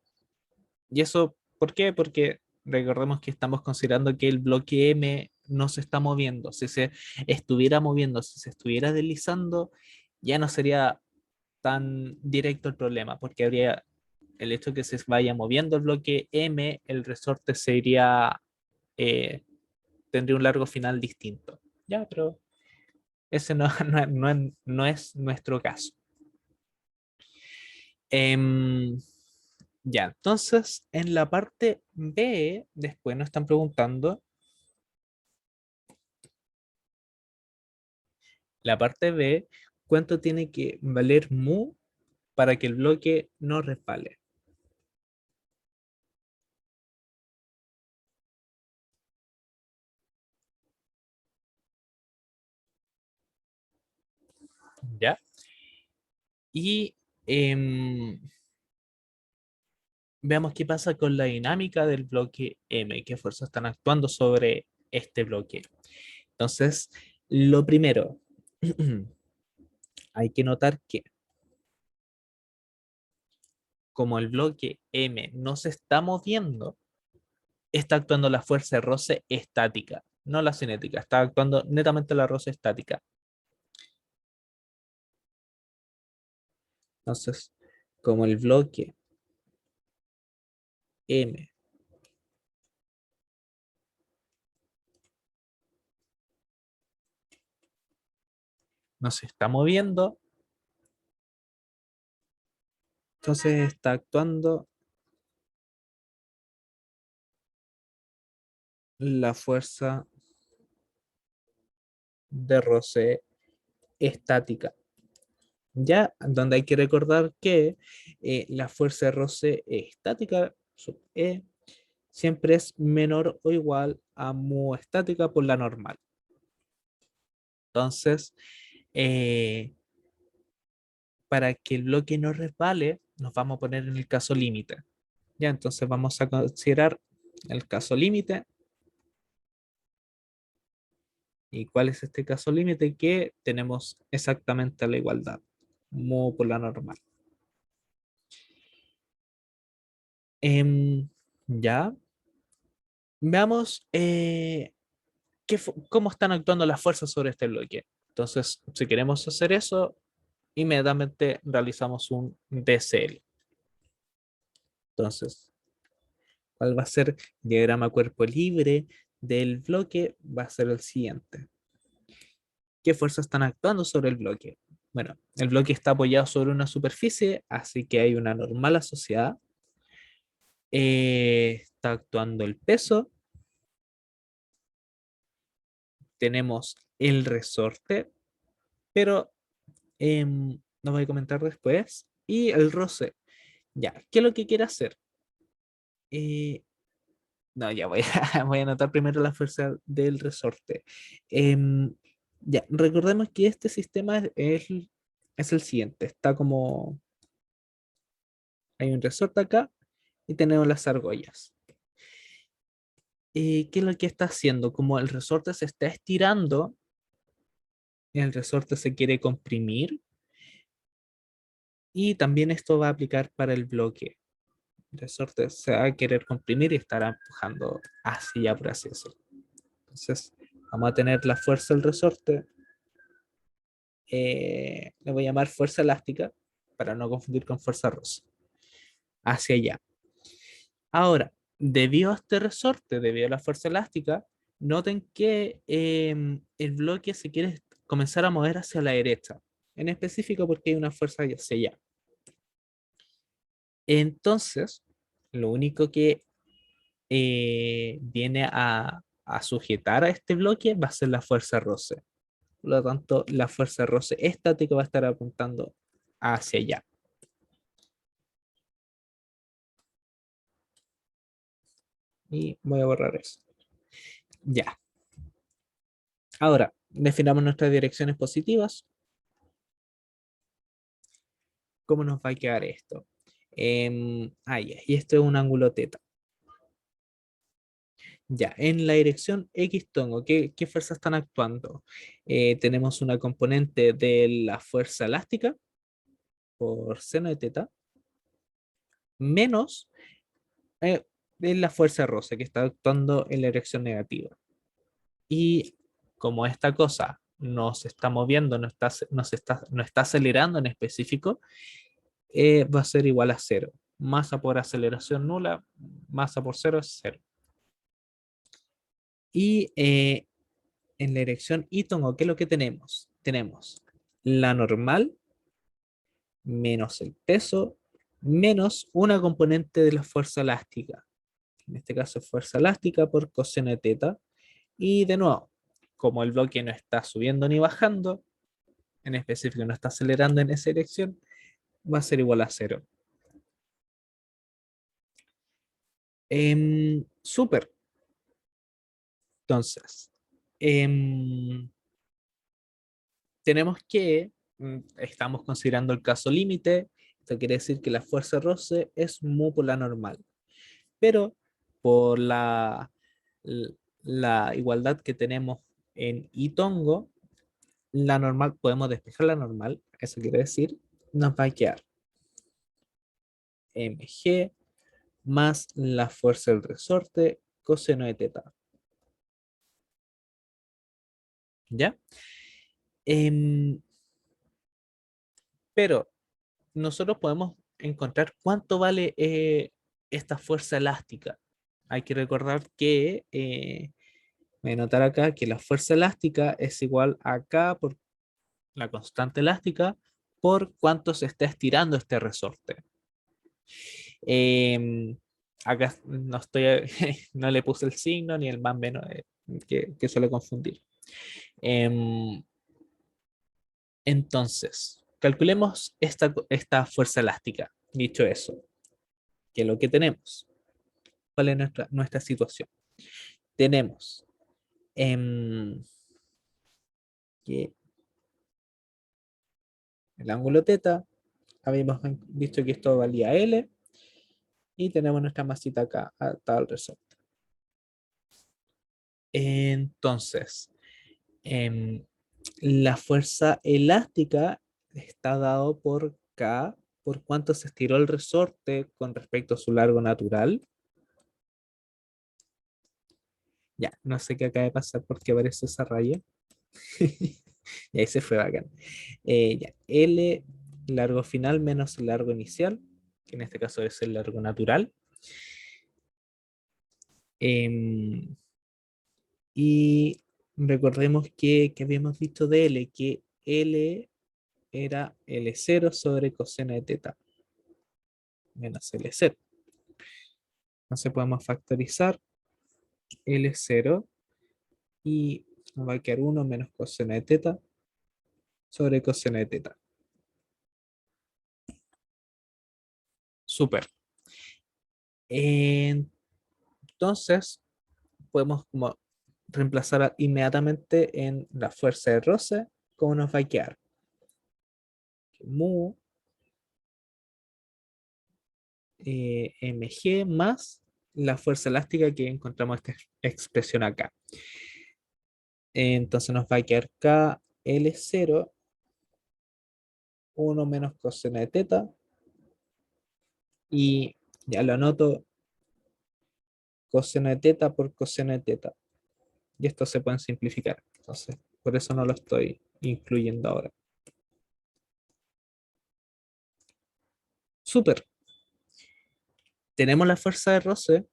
¿Y eso por qué? Porque recordemos que estamos considerando que el bloque M no se está moviendo. Si se estuviera moviendo, si se estuviera deslizando, ya no sería tan directo el problema, porque habría el hecho de que se vaya moviendo el bloque M, el resorte sería, tendría un largo final distinto. Ya, pero ese no es nuestro caso. Ya, entonces en la parte B, después nos están preguntando, la parte B, ¿cuánto tiene que valer mu para que el bloque no resbale? ¿Ya? Y veamos qué pasa con la dinámica del bloque M, qué fuerzas están actuando sobre este bloque. Entonces, lo primero, hay que notar que como el bloque M no se está moviendo, está actuando la fuerza de roce estática, no la cinética, está actuando netamente la roce estática. Entonces, como el bloque M no se está moviendo, entonces está actuando la fuerza de roce estática. Ya, donde hay que recordar que la fuerza de roce estática, sub E, siempre es menor o igual a mu estática por la normal. Entonces, eh, para que el bloque no resbale, nos vamos a poner en el caso límite. Ya, entonces vamos a considerar el caso límite. ¿Y cuál es este caso límite? Que tenemos exactamente la igualdad, mu por la normal. Ya, veamos cómo están actuando las fuerzas sobre este bloque. Entonces, si queremos hacer eso, inmediatamente realizamos un DCL. Entonces, ¿cuál va a ser el diagrama cuerpo libre del bloque? Va a ser el siguiente. ¿Qué fuerzas están actuando sobre el bloque? Bueno, el bloque está apoyado sobre una superficie, así que hay una normal asociada. Está actuando el peso. Tenemos el resorte, pero lo voy a comentar después. Y el roce. Ya, ¿qué es lo que quiere hacer? Eh, no, ya voy a, voy a anotar primero la fuerza del resorte. Ya, recordemos que este sistema es es el siguiente. Está como, hay un resorte acá y tenemos las argollas. ¿Qué es lo que está haciendo? Como el resorte se está estirando, el resorte se quiere comprimir y también esto va a aplicar para el bloque. El resorte se va a querer comprimir y estará empujando hacia allá, por así decirlo. Entonces, vamos a tener la fuerza del resorte. Le voy a llamar fuerza elástica para no confundir con fuerza rosa. Hacia allá. Ahora, debido a este resorte, debido a la fuerza elástica, noten que el bloque se quiere comenzar a mover hacia la derecha. En específico porque hay una fuerza hacia allá. Entonces, lo único que viene a sujetar a este bloque va a ser la fuerza roce. Por lo tanto, la fuerza roce estática va a estar apuntando hacia allá. Y voy a borrar eso. Ya. Ahora, definamos nuestras direcciones positivas. ¿Cómo nos va a quedar esto? Y esto es un ángulo teta. Ya, en la dirección X tongo, ¿qué fuerzas están actuando? Tenemos una componente de la fuerza elástica por seno de teta, menos de la fuerza rosa que está actuando en la dirección negativa. Y como esta cosa no se está moviendo, no está acelerando en específico, va a ser igual a cero. Masa por aceleración nula, masa por cero es cero. Y en la dirección y tongo, ¿qué es lo que tenemos? Tenemos la normal menos el peso menos una componente de la fuerza elástica. En este caso, fuerza elástica por coseno de teta. Y de nuevo, como el bloque no está subiendo ni bajando, en específico no está acelerando en esa dirección, va a ser igual a cero. Súper. Entonces, tenemos que, estamos considerando el caso límite, esto quiere decir que la fuerza roce es mu por la normal, pero por la igualdad que tenemos en itongo, la normal, podemos despejar la normal, eso quiere decir, nos va a quedar mg más la fuerza del resorte coseno de teta. ¿Ya? Em, pero nosotros podemos encontrar cuánto vale esta fuerza elástica. Hay que recordar que, voy a anotar acá que la fuerza elástica es igual a K por la constante elástica por cuánto se está estirando este resorte. Em, Acá no estoy, no le puse el signo ni el más menos que suele confundir. Em, entonces, calculemos esta fuerza elástica. Dicho eso, ¿qué es lo que tenemos? ¿Cuál es nuestra situación? Tenemos que el ángulo teta, habíamos visto que esto valía L, y tenemos nuestra masita acá, atada al resorte. Entonces, em, la fuerza elástica está dado por K, por cuánto se estiró el resorte con respecto a su largo natural. Ya, no sé qué acaba de pasar porque aparece esa raya. Y ahí se fue bacán. Ya, L, largo final menos el largo inicial, que en este caso es el largo natural. Em, y recordemos que habíamos visto de L, que L era L0 sobre coseno de teta menos L0. Entonces podemos factorizar L0 y nos va a quedar 1 menos coseno de teta sobre coseno de teta. Súper. Entonces podemos como reemplazar inmediatamente en la fuerza de roce, ¿cómo nos va a quedar? mu mg más la fuerza elástica que encontramos esta expresión acá. Entonces nos va a quedar KL0, 1 menos coseno de teta, y ya lo anoto, coseno de teta por coseno de teta. Y esto se pueden simplificar. Entonces, por eso no lo estoy incluyendo ahora. Súper. Tenemos la fuerza de roce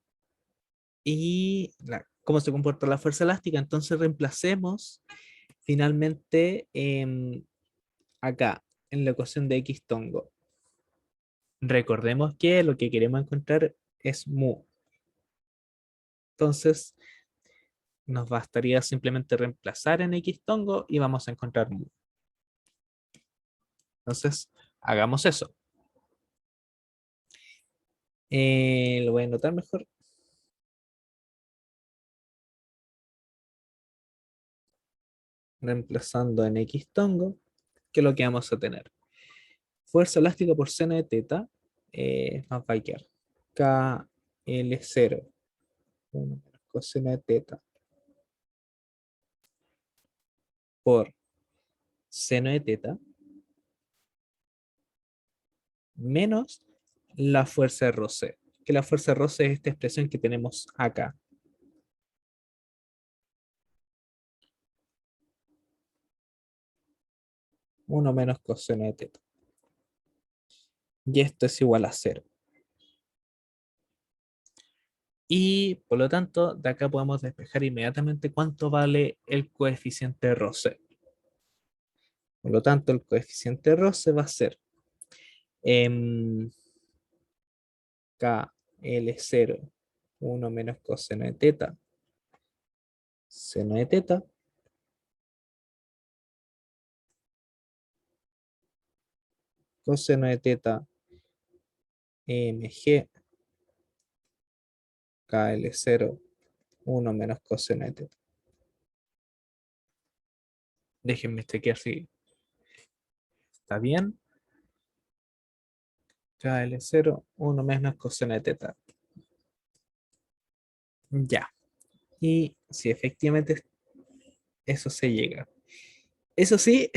y cómo se comporta la fuerza elástica. Entonces reemplacemos finalmente acá, en la ecuación de X tongo. Recordemos que lo que queremos encontrar es mu. Entonces, nos bastaría simplemente reemplazar en X tongo y vamos a encontrar mu. Entonces, hagamos eso. Lo voy a anotar mejor. Reemplazando en X tongo, que es lo que vamos a tener. Fuerza elástica por seno de teta, nos va a quedar KL0, 1 menos coseno de teta, por seno de teta, menos la fuerza de roce, que la fuerza de roce es esta expresión que tenemos acá. Uno menos coseno de teta. Y esto es igual a 0. Y por lo tanto, de acá podemos despejar inmediatamente cuánto vale el coeficiente de roce. Por lo tanto, el coeficiente de roce va a ser KL0, 1 menos coseno de teta, seno de teta, coseno de teta, mg, KL0, 1 menos coseno de teta. Déjenme chequear si está bien. KL0, 1 menos coseno de teta. Ya. Y si efectivamente eso se llega. Eso sí,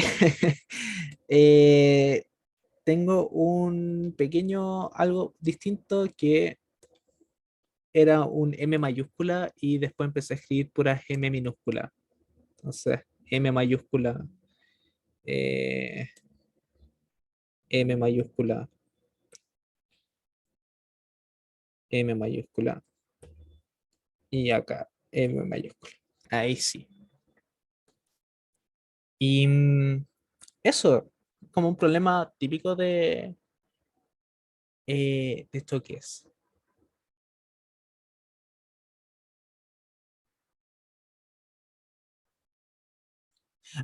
eh, tengo un pequeño algo distinto que era un M mayúscula y después empecé a escribir puras M minúscula. Entonces, M mayúscula, eh, M mayúscula, M mayúscula y acá M mayúscula. Ahí sí. Y eso, como un problema típico de esto que es.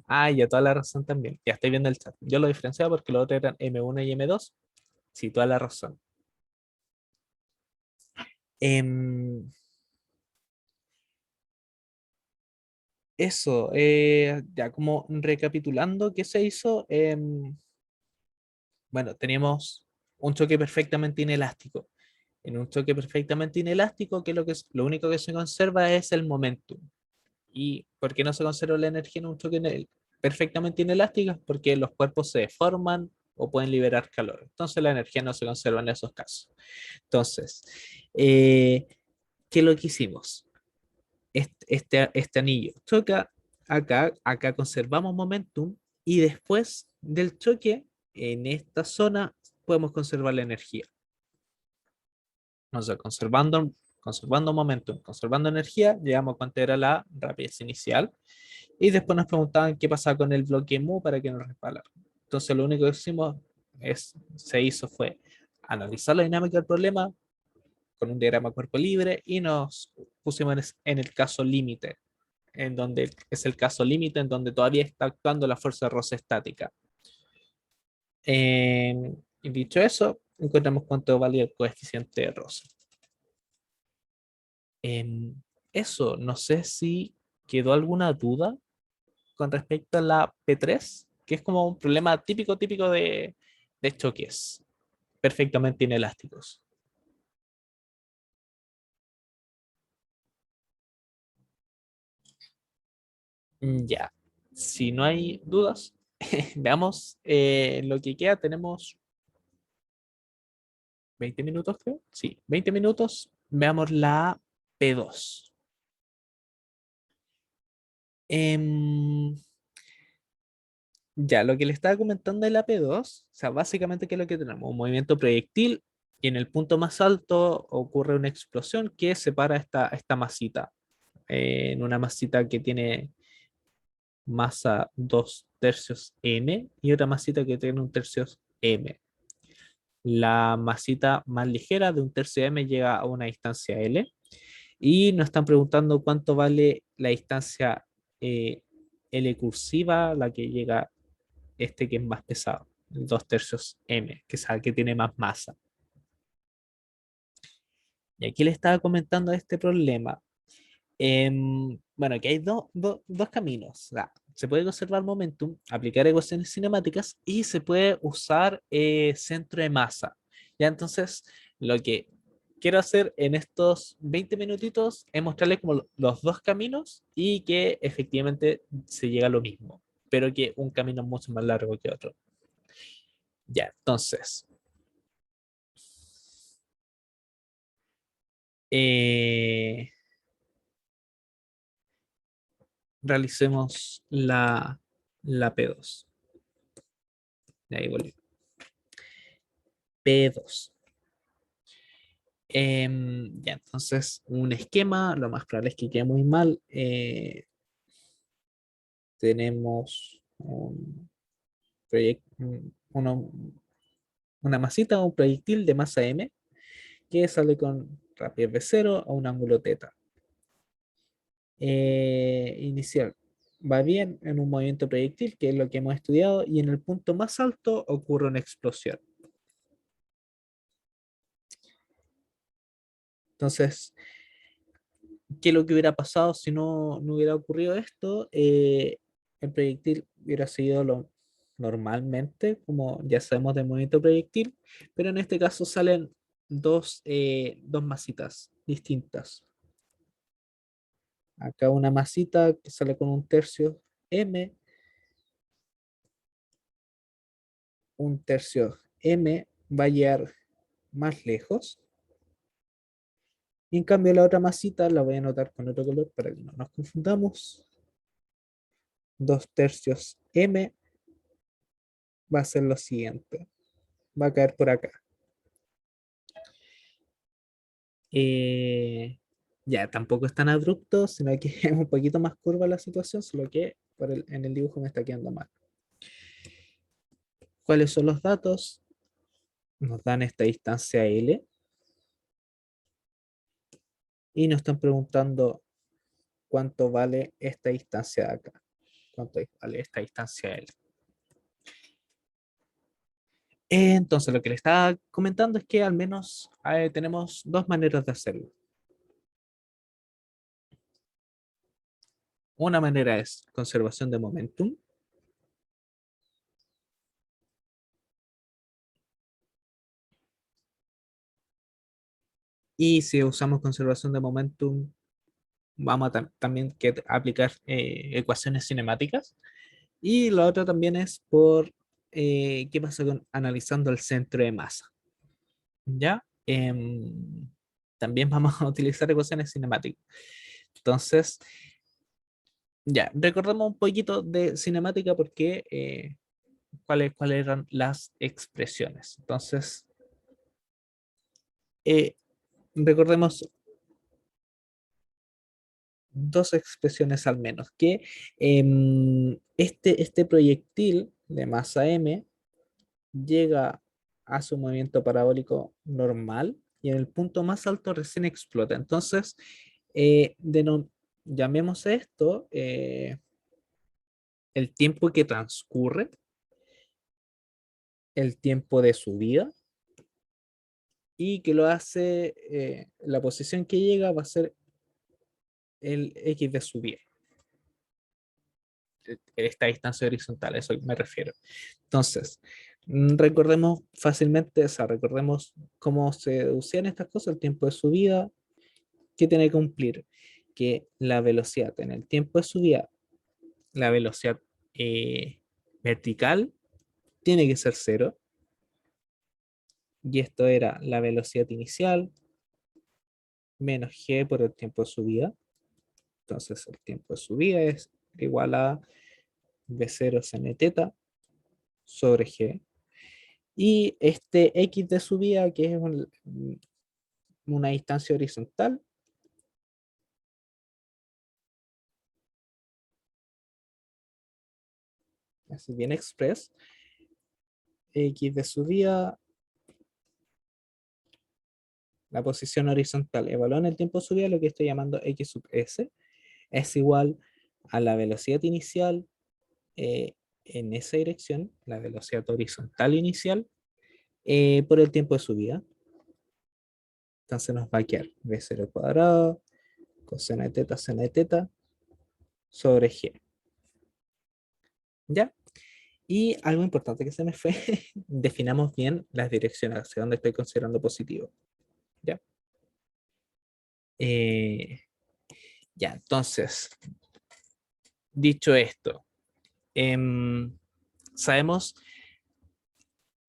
Ah, ya toda la razón también. Ya estoy viendo el chat. Yo lo diferenciaba porque los otros eran M1 y M2. Sí, toda la razón. Em, Eso, ya como recapitulando, ¿qué se hizo? Bueno, teníamos un choque perfectamente inelástico. En un choque perfectamente inelástico, que lo único que se conserva es el momentum. ¿Y por qué no se conserva la energía en un choque perfectamente inelástico? Porque los cuerpos se deforman o pueden liberar calor. Entonces la energía no se conserva en esos casos. Entonces, ¿qué es lo que hicimos? Este anillo choca acá conservamos momentum y después del choque, en esta zona podemos conservar la energía. O sea, conservando momentum, conservando energía, llegamos a cuánto era la rapidez inicial y después nos preguntaban qué pasaba con el bloque mu para que nos resbalara. Entonces lo único que hicimos se hizo fue analizar la dinámica del problema con un diagrama cuerpo libre y nos pusimos en el caso límite, en donde es el caso límite en donde todavía está actuando la fuerza de roce estática. Y dicho eso, encontramos cuánto valía el coeficiente de roce. Eso, no sé si quedó alguna duda con respecto a la P3, que es como un problema típico de choques perfectamente inelásticos. Ya, si no hay dudas, veamos lo que queda. Tenemos 20 minutos, creo. Sí, 20 minutos. Veamos la P2. Em, ya, lo que le estaba comentando de la P2, o sea, básicamente, ¿qué es lo que tenemos? Un movimiento proyectil y en el punto más alto ocurre una explosión que separa esta masita. En una masita que tiene masa 2 tercios m y otra masita que tiene un tercio m. La masita más ligera de un tercio m llega a una distancia L y nos están preguntando cuánto vale la distancia L cursiva, la que llega que es más pesado, el 2 tercios m, que es el que tiene más masa. Y aquí le estaba comentando este problema. Bueno, aquí hay dos caminos. O sea, se puede conservar momentum, aplicar ecuaciones cinemáticas y se puede usar centro de masa. Ya entonces, lo que quiero hacer en estos 20 minutitos es mostrarles como los dos caminos y que efectivamente se llega a lo mismo, pero que un camino es mucho más largo que otro. Ya, entonces, eh, realicemos la P2. De ahí volví. P2. Ya, entonces, un esquema, lo más probable es que quede muy mal. Tenemos una masita o un proyectil de masa m que sale con rapidez de 0 a un ángulo teta. Inicial va bien en un movimiento proyectil, que es lo que hemos estudiado, y en el punto más alto ocurre una explosión. Entonces, ¿qué es lo que hubiera pasado si no hubiera ocurrido esto? El proyectil hubiera seguido normalmente, como ya sabemos del movimiento proyectil, pero en este caso salen dos masitas distintas. Acá una masita que sale con un tercio M, un tercio M va a llegar más lejos. Y en cambio la otra masita la voy a anotar con otro color para que no nos confundamos. 2 tercios M va a ser lo siguiente. Va a caer por acá. Eh, ya, tampoco es tan abrupto, sino que es un poquito más curva la situación, solo que en el dibujo me está quedando mal. ¿Cuáles son los datos? Nos dan esta distancia L y nos están preguntando cuánto vale esta distancia de acá. ¿Cuánto vale esta distancia L? Entonces, lo que le estaba comentando es que al menos tenemos dos maneras de hacerlo. Una manera es conservación de momentum. Y si usamos conservación de momentum, vamos a también que aplicar ecuaciones cinemáticas. Y la otra también es por qué pasa con analizando el centro de masa. ¿Ya? También vamos a utilizar ecuaciones cinemáticas. Entonces, ya, recordemos un poquito de cinemática porque cuáles eran las expresiones. Entonces, eh, recordemos dos expresiones al menos, que este proyectil de masa m llega a su movimiento parabólico normal y en el punto más alto recién explota. Entonces, llamemos esto el tiempo que transcurre, el tiempo de subida, y que lo hace, la posición que llega va a ser el x de subida. esta distancia horizontal, a eso me refiero. Entonces, recordemos fácilmente, o sea, recordemos cómo se deducían estas cosas, el tiempo de subida, ¿qué tiene que cumplir? Que la velocidad en el tiempo de subida, la velocidad vertical, tiene que ser cero, y esto era la velocidad inicial menos g por el tiempo de subida. Entonces el tiempo de subida es igual a v0 sin teta sobre g. Y este x de subida, que es una distancia horizontal, así bien express, x de subida, la posición horizontal evaluada en el tiempo de subida, lo que estoy llamando x sub s, es igual a la velocidad inicial en esa dirección, la velocidad horizontal inicial, por el tiempo de subida. Entonces nos va a quedar v0 cuadrado, coseno de teta, seno de teta, sobre g. ¿Ya? Y algo importante que se me fue, definamos bien las direcciones hacia donde estoy considerando positivo. ¿Ya? Ya, entonces, dicho esto, sabemos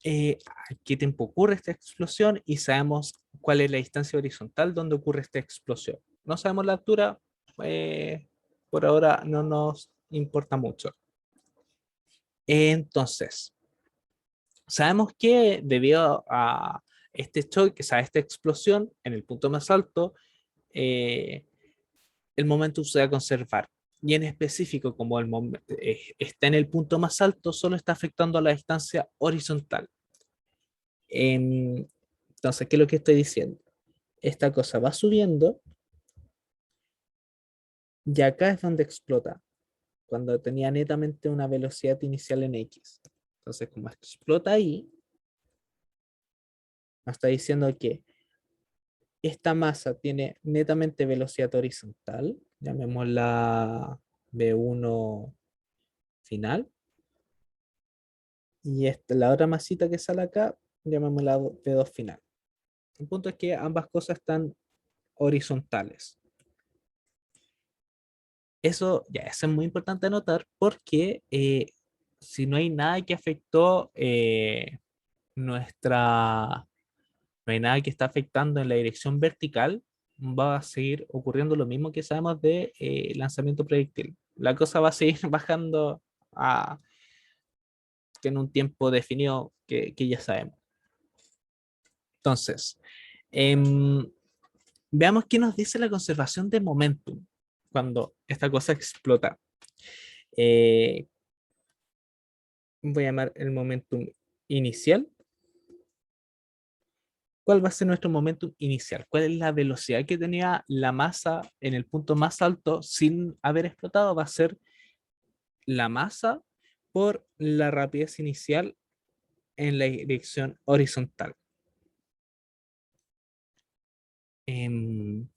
a qué tiempo ocurre esta explosión y sabemos cuál es la distancia horizontal donde ocurre esta explosión. No sabemos la altura, por ahora no nos importa mucho. Entonces, sabemos que debido a este choque, a esta explosión en el punto más alto, eh, el momento se va a conservar. Y en específico, como está en el punto más alto, solo está afectando a la distancia horizontal. Entonces, ¿qué es lo que estoy diciendo? Esta cosa va subiendo y acá es donde explota, cuando tenía netamente una velocidad inicial en X. Entonces, como explota ahí, nos está diciendo que esta masa tiene netamente velocidad horizontal, llamémosla V1 final, y la otra masita que sale acá, llamémosla V2 final. El punto es que ambas cosas están horizontales. Eso es muy importante anotar porque si no hay nada que afectó nuestra, no hay nada que está afectando en la dirección vertical, va a seguir ocurriendo lo mismo que sabemos de lanzamiento proyectil. La cosa va a seguir bajando a, en un tiempo definido que ya sabemos. Entonces, em, veamos qué nos dice la conservación de momentum cuando esta cosa explota. Eh, Voy a llamar el momentum inicial. ¿Cuál va a ser nuestro momentum inicial? ¿Cuál es la velocidad que tenía la masa en el punto más alto sin haber explotado? Va a ser la masa por la rapidez inicial en la dirección horizontal. Em,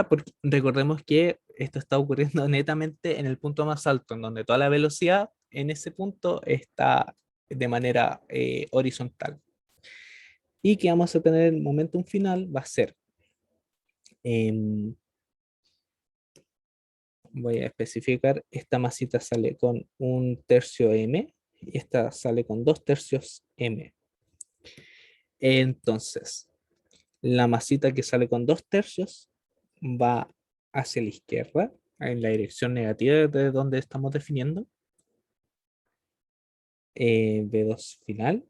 porque recordemos que esto está ocurriendo netamente en el punto más alto, en donde toda la velocidad en ese punto está de manera horizontal. Y que vamos a tener el momentum final va a ser, voy a especificar, esta masita sale con 1/3 m y esta sale con 2/3 m. Entonces, la masita que sale con 2/3 va hacia la izquierda, en la dirección negativa de donde estamos definiendo, V2 final,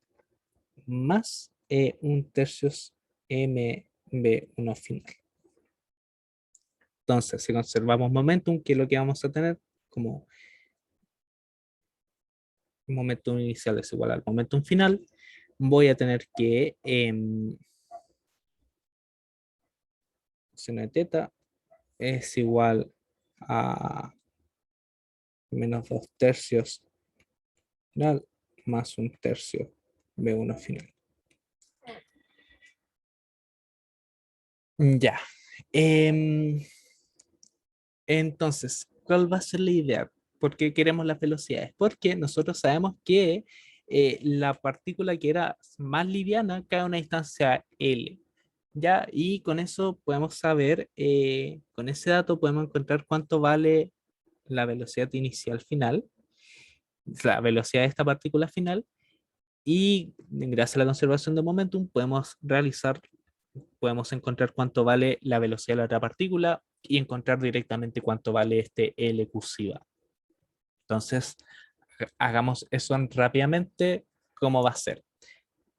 más 1/3 m V1 final. Entonces, si conservamos momentum, ¿qué es lo que vamos a tener? Como momentum inicial es igual al momentum final, voy a tener que seno de teta es igual a menos 2/3 final más 1/3 V1 final. Ya. Entonces, ¿cuál va a ser la idea? ¿Por qué queremos las velocidades? Porque nosotros sabemos que la partícula que era más liviana cae a una distancia L. ¿Ya? Y con eso podemos saber, con ese dato podemos encontrar cuánto vale la velocidad inicial final, la velocidad de esta partícula final, y gracias a la conservación de momentum podemos encontrar cuánto vale la velocidad de la otra partícula y encontrar directamente cuánto vale este L cursiva. Entonces, hagamos eso rápidamente. ¿Cómo va a ser?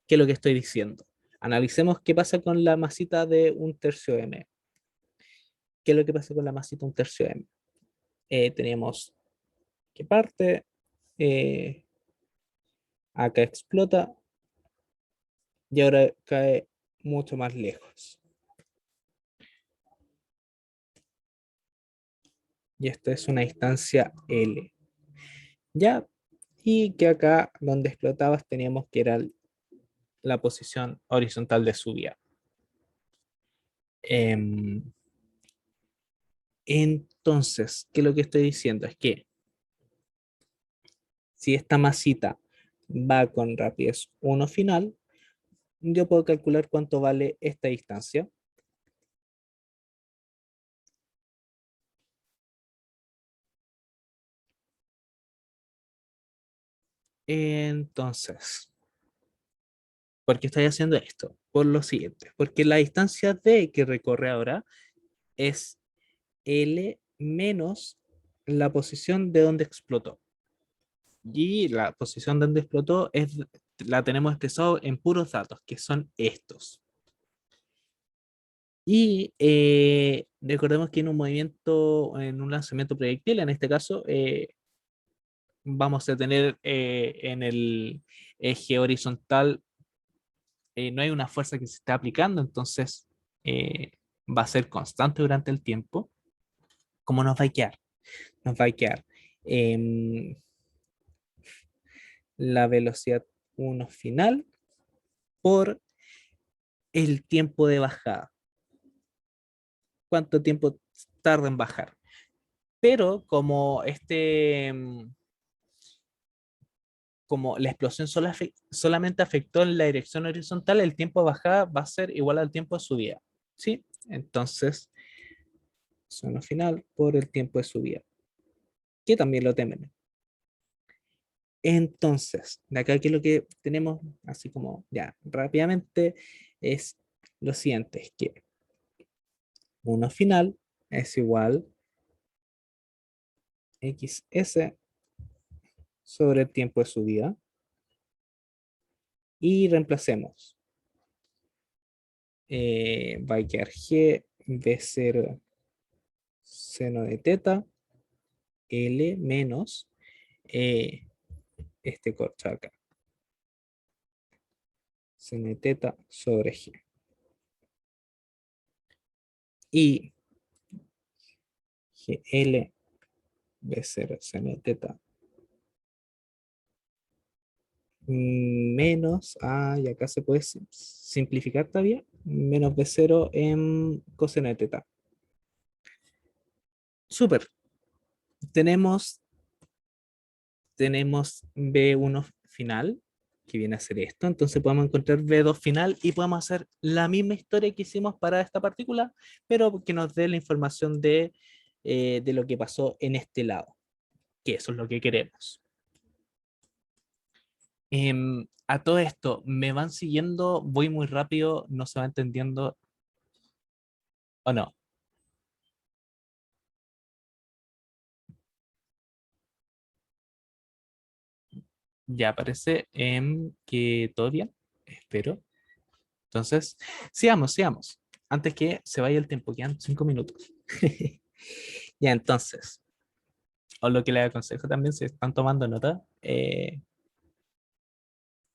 ¿Qué es lo que estoy diciendo? Analicemos qué pasa con la masita de un tercio m. ¿Qué es lo que pasa con la masita de un tercio m? Teníamos que parte, eh, acá explota y ahora cae mucho más lejos. Y esta es una distancia L. Ya, y que acá donde explotabas teníamos que era la posición horizontal de subida. Em, entonces, ¿qué es lo que estoy diciendo? Es que si esta masita va con rapidez 1 final, yo puedo calcular cuánto vale esta distancia. Entonces, ¿por qué estoy haciendo esto? Por lo siguiente, porque la distancia D que recorre ahora es L menos la posición de donde explotó. Y la posición donde explotó la tenemos expresado en puros datos, que son estos. Y recordemos que en un movimiento, en un lanzamiento proyectil, en este caso, vamos a tener en el eje horizontal, no hay una fuerza que se está aplicando, entonces eh, va a ser constante durante el tiempo. ¿Cómo nos va a quedar? Nos va a quedar em, la velocidad 1 final por el tiempo de bajada. ¿Cuánto tiempo tarda en bajar? Pero como la explosión solamente afectó en la dirección horizontal, el tiempo de bajada va a ser igual al tiempo de subida. ¿Sí? Entonces, zona final por el tiempo de subida, que también lo temen. Entonces, de acá que lo que tenemos, así como ya rápidamente, es lo siguiente, es que 1 final es igual XS sobre el tiempo de subida, y reemplacemos. Va a quedar G B0 seno de teta L menos este corcho acá, seno de teta sobre G. Y GL B0 seno de teta menos, y acá se puede simplificar todavía, menos B0 en coseno de teta. Súper. Tenemos, tenemos B1 final, que viene a ser esto. Entonces podemos encontrar B2 final y podemos hacer la misma historia que hicimos para esta partícula, pero que nos dé la información de lo que pasó en este lado, que eso es lo que queremos. A todo esto, ¿me van siguiendo? ¿Voy muy rápido? ¿No se va entendiendo? ¿O no? Ya parece que todo bien. Espero. Entonces, sigamos. Antes que se vaya el tiempo, quedan 5 minutos. Ya, entonces, o lo que les aconsejo también, si están tomando nota,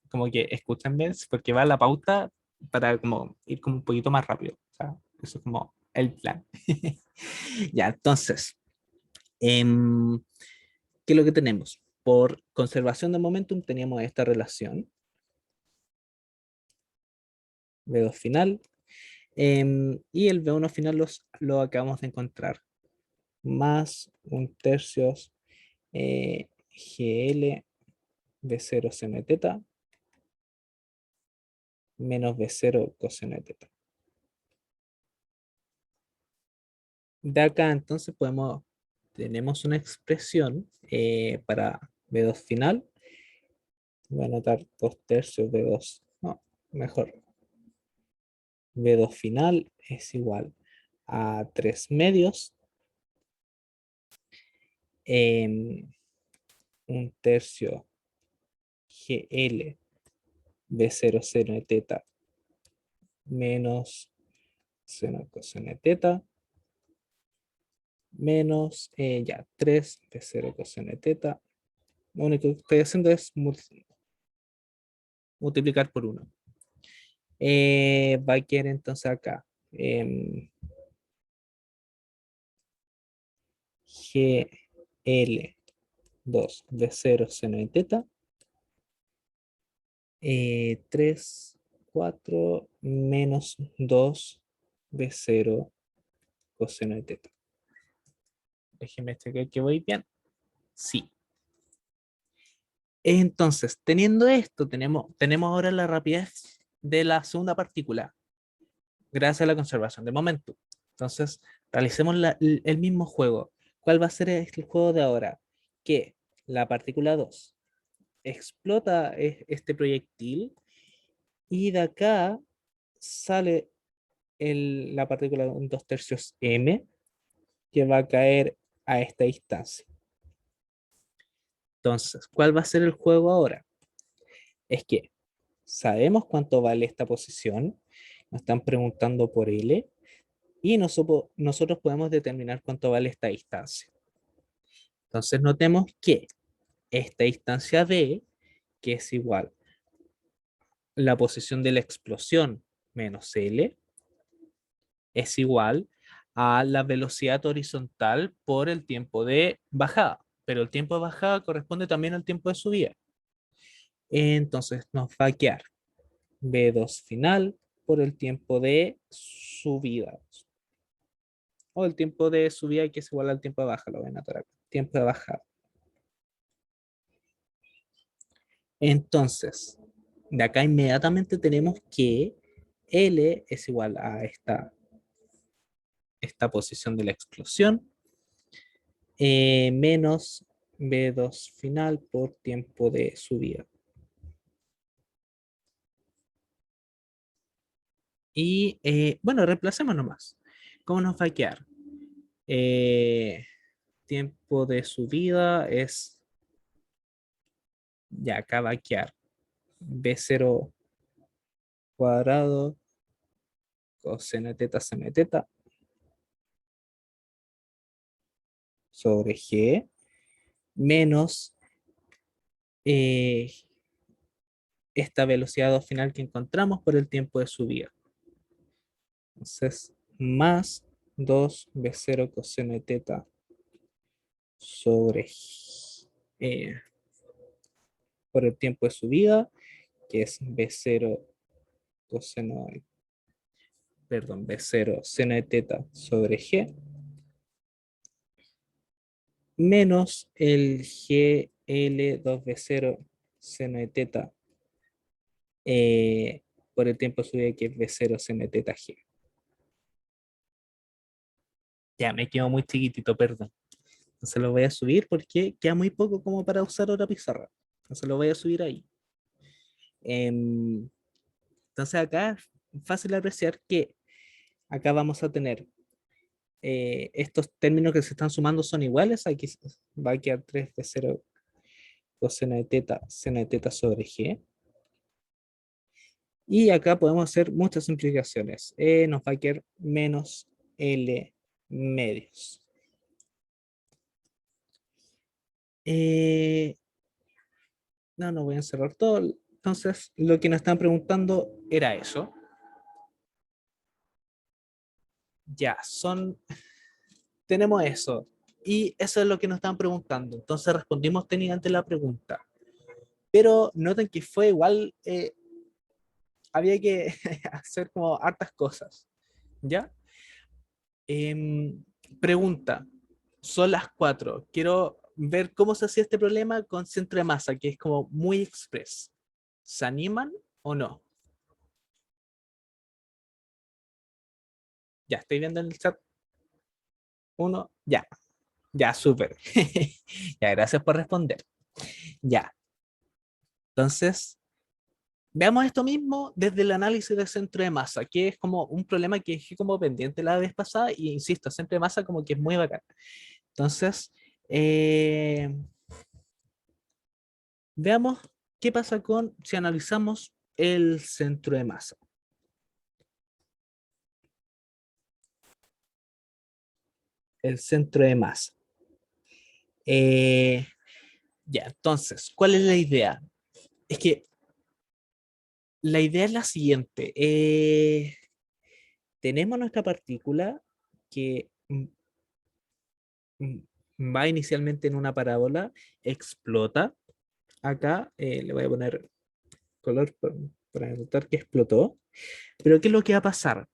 como que escúchenme, porque va la pauta para como ir como un poquito más rápido. O sea, eso es como el plan. Ya, entonces, em, ¿qué es lo que tenemos? Por conservación de momentum teníamos esta relación, V2 final, y el V1 final lo acabamos de encontrar. más 1/3 GL B0 seno de teta menos B0 coseno de teta. De acá entonces tenemos una expresión para B2 final. Voy a anotar 2/3 B2, no, mejor. B2 final es igual a 3/2 1/3 GL B0 seno de teta menos seno coseno de teta menos ya 3 B0 coseno de teta. Lo único que estoy haciendo es multiplicar por 1. Va a quedar entonces acá GL2 B0 seno de teta 3, 4 menos 2 B0 coseno de teta. Déjenme checar que voy bien. Sí. Entonces, teniendo esto, tenemos ahora la rapidez de la segunda partícula, gracias a la conservación de momento. Entonces, realicemos el mismo juego. ¿Cuál va a ser el juego de ahora? Que la partícula 2 explota este proyectil y de acá sale la partícula 2/3 m que va a caer a esta distancia. Entonces, ¿cuál va a ser el juego ahora? Es que sabemos cuánto vale esta posición, nos están preguntando por L, y nosotros podemos determinar cuánto vale esta distancia. Entonces, notemos que esta distancia B, que es igual a la posición de la explosión menos L, es igual a la velocidad horizontal por el tiempo de bajada, pero el tiempo de bajada corresponde también al tiempo de subida. Entonces nos va a quedar B2 final por el tiempo de subida. O el tiempo de subida que es igual al tiempo de bajada, lo voy a anotar acá. Tiempo de bajada. Entonces, de acá inmediatamente tenemos que L es igual a esta posición de la explosión menos B2 final por tiempo de subida. Y bueno, reemplacemos nomás. ¿Cómo nos va a quedar? Tiempo de subida es, ya acá va a quedar B0 cuadrado coseno de teta seno de teta sobre G menos esta velocidad final que encontramos por el tiempo de subida. Entonces, más 2 B0 coseno de teta sobre por el tiempo de subida, que es B0 coseno, perdón, B0 seno de teta sobre G, menos el GL2B0 seno de teta por el tiempo de subida, que es B0 seno de teta G. Ya me quedo muy chiquitito, perdón. Entonces lo voy a subir porque queda muy poco como para usar otra pizarra. Entonces lo voy a subir ahí. Entonces acá es fácil apreciar que acá vamos a tener estos términos que se están sumando son iguales. Aquí va a quedar 3 de 0 coseno de teta seno de teta sobre G. Y acá podemos hacer muchas implicaciones. Nos va a quedar menos L medios. No voy a encerrar todo. Entonces, lo que nos están preguntando era eso. Ya, tenemos eso. Y eso es lo que nos estaban preguntando. Entonces respondimos técnicamente la pregunta. Pero noten que fue igual, había que hacer como hartas cosas. ¿Ya? Pregunta. Son las 4. Quiero ver cómo se hacía este problema con centro de masa, que es como muy express. ¿Se animan o no? Ya, estoy viendo en el chat. Uno, ya, ya, súper. Ya, gracias por responder. Ya, entonces, veamos esto mismo desde el análisis del centro de masa, que es como un problema que dejé como pendiente la vez pasada, y insisto, centro de masa como que es muy bacán. Entonces, eh, veamos qué pasa con si analizamos el centro de masa. El centro de masa. Eh, ya, entonces, ¿cuál es la idea? Es que la idea es la siguiente. Tenemos nuestra partícula que mm, va inicialmente en una parábola, explota. Acá le voy a poner color para notar que explotó. Pero ¿qué es lo que va a pasar?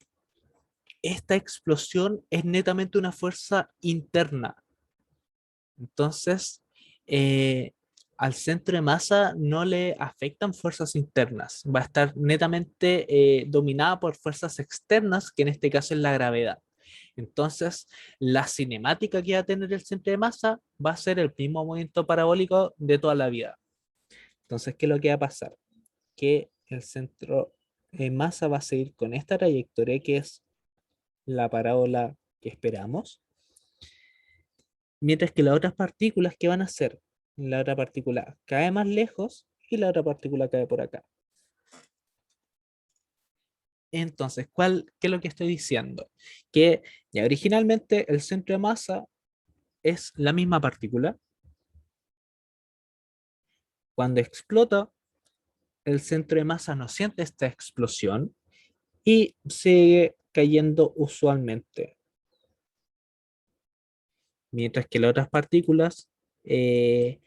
Esta explosión es netamente una fuerza interna. Entonces, eh, al centro de masa no le afectan fuerzas internas. Va a estar netamente dominada por fuerzas externas, que en este caso es la gravedad. Entonces, la cinemática que va a tener el centro de masa va a ser el mismo movimiento parabólico de toda la vida. Entonces, ¿qué es lo que va a pasar? Que el centro de masa va a seguir con esta trayectoria que es la parábola que esperamos, mientras que las otras partículas, ¿qué van a hacer? La otra partícula cae más lejos y la otra partícula cae por acá. Entonces, ¿qué es lo que estoy diciendo? Que ya originalmente el centro de masa es la misma partícula. Cuando explota, el centro de masa no siente esta explosión y sigue cayendo usualmente. Mientras que las otras partículas, eh,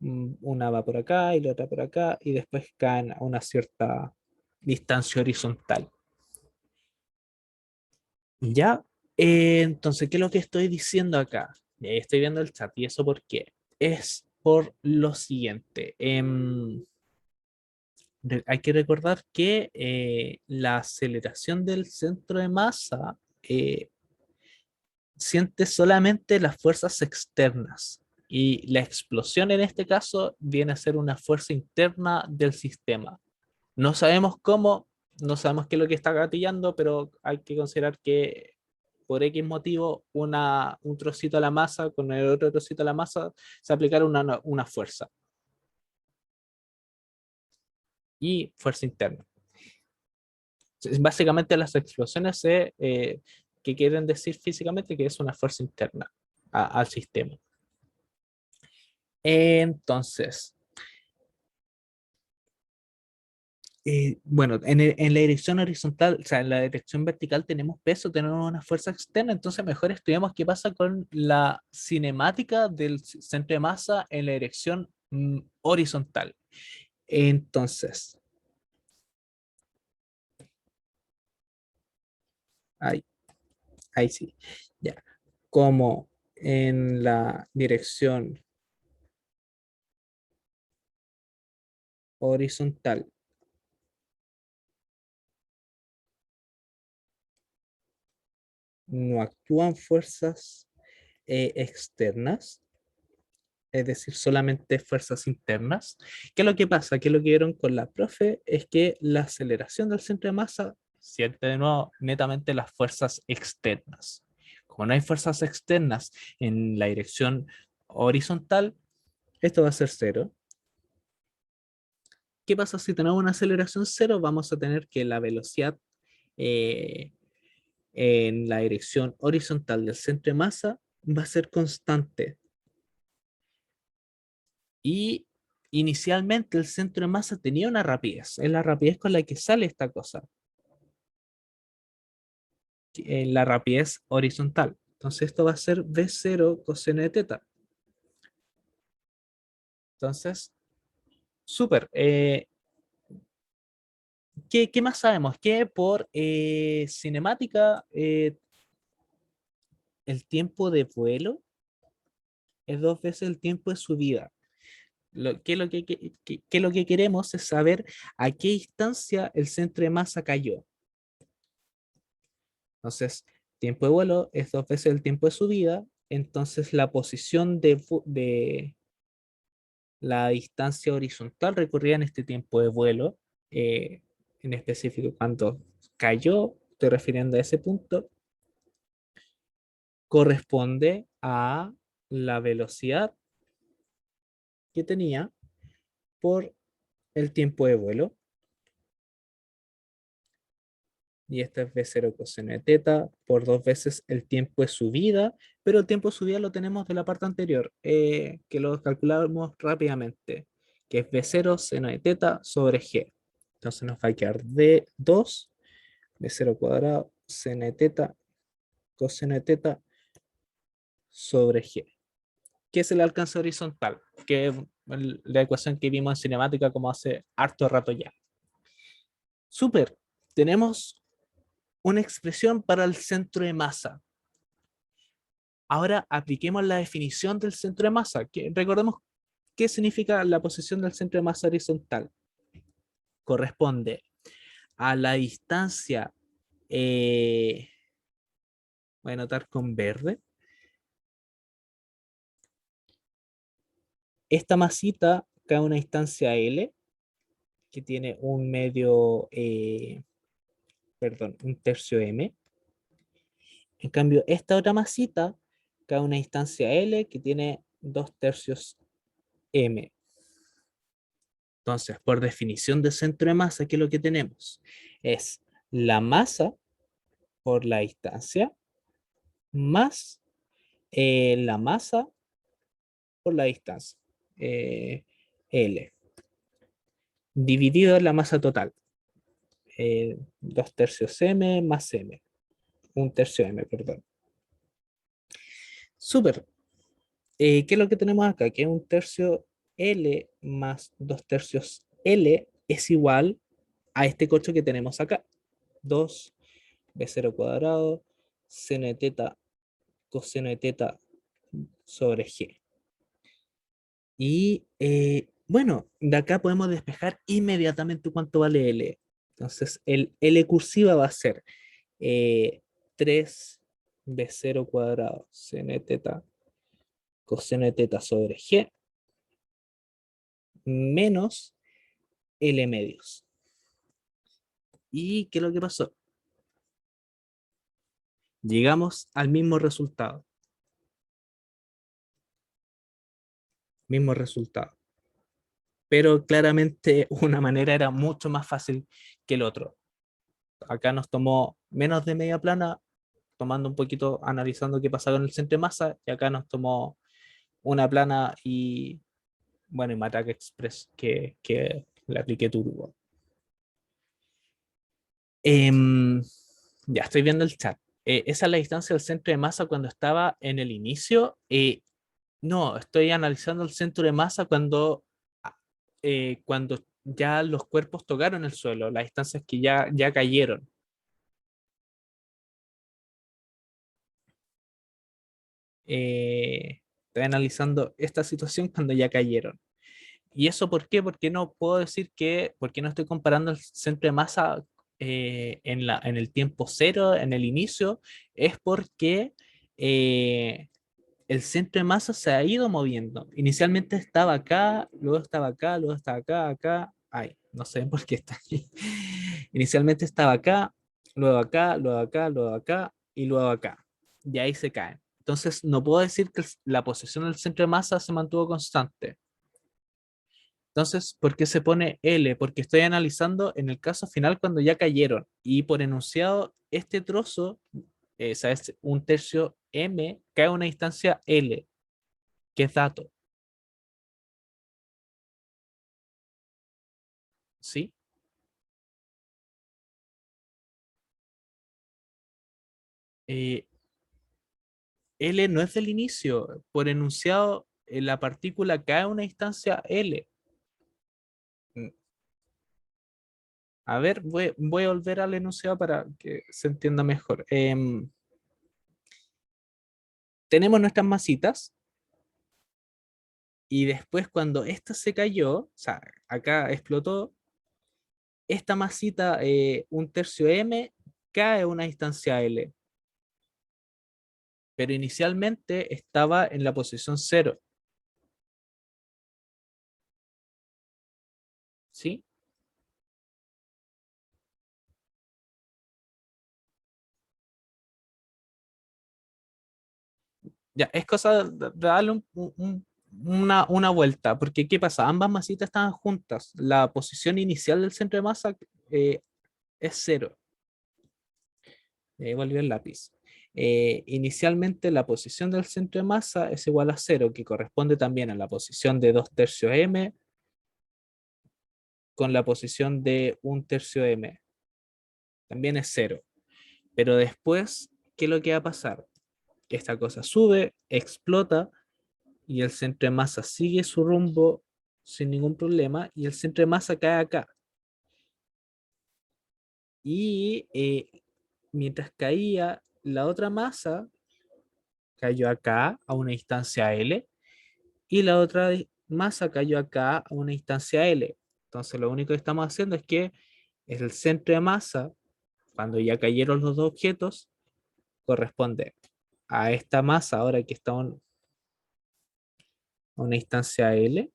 una va por acá y la otra por acá, y después caen a una cierta distancia horizontal. Ya, entonces, ¿qué es lo que estoy diciendo acá? Estoy viendo el chat, ¿y eso por qué? Es por lo siguiente. Hay que recordar que la aceleración del centro de masa siente solamente las fuerzas externas y la explosión en este caso viene a ser una fuerza interna del sistema. No sabemos cómo, no sabemos qué es lo que está gatillando, pero hay que considerar que por X motivo un trocito a la masa con el otro trocito a la masa se aplicará una fuerza y fuerza interna. Básicamente las explosiones que quieren decir físicamente que es una fuerza interna al sistema. Entonces, bueno, en la dirección horizontal, o sea, en la dirección vertical tenemos peso, tenemos una fuerza externa, entonces mejor estudiamos qué pasa con la cinemática del centro de masa en la dirección horizontal. Entonces, ahí, ahí sí, ya. Como en la dirección horizontal no actúan fuerzas externas, es decir, solamente fuerzas internas. ¿Qué es lo que pasa? Que lo que vieron con la profe es que la aceleración del centro de masa siente de nuevo netamente las fuerzas externas. Como no hay fuerzas externas en la dirección horizontal, esto va a ser cero. ¿Qué pasa si tenemos una aceleración cero? Vamos a tener que la velocidad eh, en la dirección horizontal del centro de masa va a ser constante. Y inicialmente el centro de masa tenía una rapidez, es la rapidez con la que sale esta cosa, la rapidez horizontal. Entonces esto va a ser V0 coseno de teta. Entonces, súper. ¿Qué más sabemos? Que por cinemática, el tiempo de vuelo es 2 veces el tiempo de subida. Lo que queremos es saber a qué distancia el centro de masa cayó. Entonces, tiempo de vuelo es 2 veces el tiempo de subida, entonces la posición de la distancia horizontal recorrida en este tiempo de vuelo, eh, en específico cuando cayó, estoy refiriendo a ese punto, corresponde a la velocidad que tenía por el tiempo de vuelo. Y esta es V0 coseno de teta por 2 veces el tiempo de subida, pero el tiempo de subida lo tenemos de la parte anterior, que lo calculamos rápidamente, que es V0 seno de teta sobre G. Entonces nos va a quedar D2, V0 cuadrado, seno de teta, coseno de teta sobre G, que es el alcance horizontal, que es la ecuación que vimos en cinemática como hace harto rato ya. Súper, tenemos una expresión para el centro de masa. Ahora apliquemos la definición del centro de masa. Recordemos qué significa la posición del centro de masa horizontal. Corresponde a la distancia, voy a anotar con verde. Esta masita cae a una distancia L, que tiene un medio, perdón, un tercio M. En cambio, esta otra masita cae a una distancia L, que tiene 2/3 M. Entonces, por definición de centro de masa, ¿qué es lo que tenemos? Es la masa por la distancia más la masa por la distancia, L, dividido en la masa total, 2/3 M más M, 1/3 M, perdón. Súper. ¿Qué es lo que tenemos acá? Que 1/3 L más 2/3 L es igual a este cocho que tenemos acá. 2 B0 cuadrado, seno de teta, coseno de teta sobre G. Y bueno, de acá podemos despejar inmediatamente cuánto vale L. Entonces, el L cursiva va a ser 3 B0 cuadrado, seno de teta, coseno de teta sobre G, menos L medios. ¿Y qué es lo que pasó? Llegamos al mismo resultado. Mismo resultado. Pero claramente una manera era mucho más fácil que el otro. Acá nos tomó menos de media plana, tomando un poquito, analizando qué pasa con el centro de masa, y acá nos tomó una plana y, bueno, y Matac Express, que le apliqué turbo. Ya estoy viendo el chat. Esa es la distancia del centro de masa cuando estaba en el inicio. No, estoy analizando el centro de masa cuando ya los cuerpos tocaron el suelo, las distancias que ya cayeron. Estoy analizando esta situación cuando ya cayeron. ¿Y eso por qué? Porque no puedo decir porque no estoy comparando el centro de masa en el tiempo cero, en el inicio, es porque el centro de masa se ha ido moviendo. Inicialmente estaba acá, luego estaba acá, luego estaba acá, acá. Ay, no sé por qué está aquí. Inicialmente estaba acá, luego acá, luego acá, luego acá y luego acá. Y ahí se caen. Entonces, no puedo decir que la posición del centro de masa se mantuvo constante. Entonces, ¿por qué se pone L? Porque estoy analizando en el caso final cuando ya cayeron. Y por enunciado, este trozo, ¿sabes? 1/3 M cae a una distancia L, que es dato. ¿Sí? Eh, L no es del inicio. Por enunciado, la partícula cae a una distancia L. Mm, A ver, voy a volver al enunciado para que se entienda mejor. Tenemos nuestras masitas Y después cuando esta se cayó, o sea, acá explotó, esta masita, un tercio M, cae a una distancia L. Pero inicialmente estaba en la posición 0. ¿Sí? Ya, es cosa de darle una vuelta, porque ¿qué pasa? Ambas masitas estaban juntas. La posición inicial del centro de masa es 0. Volvió el lápiz. Inicialmente la posición del centro de masa es igual a 0, que corresponde también a la posición de 2 tercios m con la posición de 1 tercio m. También es 0. Pero después, ¿qué es lo que va a pasar? Que esta cosa sube, explota y el centro de masa sigue su rumbo sin ningún problema y el centro de masa cae acá. Y mientras caía, la otra masa cayó acá a una distancia L y la otra masa cayó acá a una distancia L. Entonces lo único que estamos haciendo es que el centro de masa, cuando ya cayeron los dos objetos, corresponde a esta masa ahora que está a una instancia L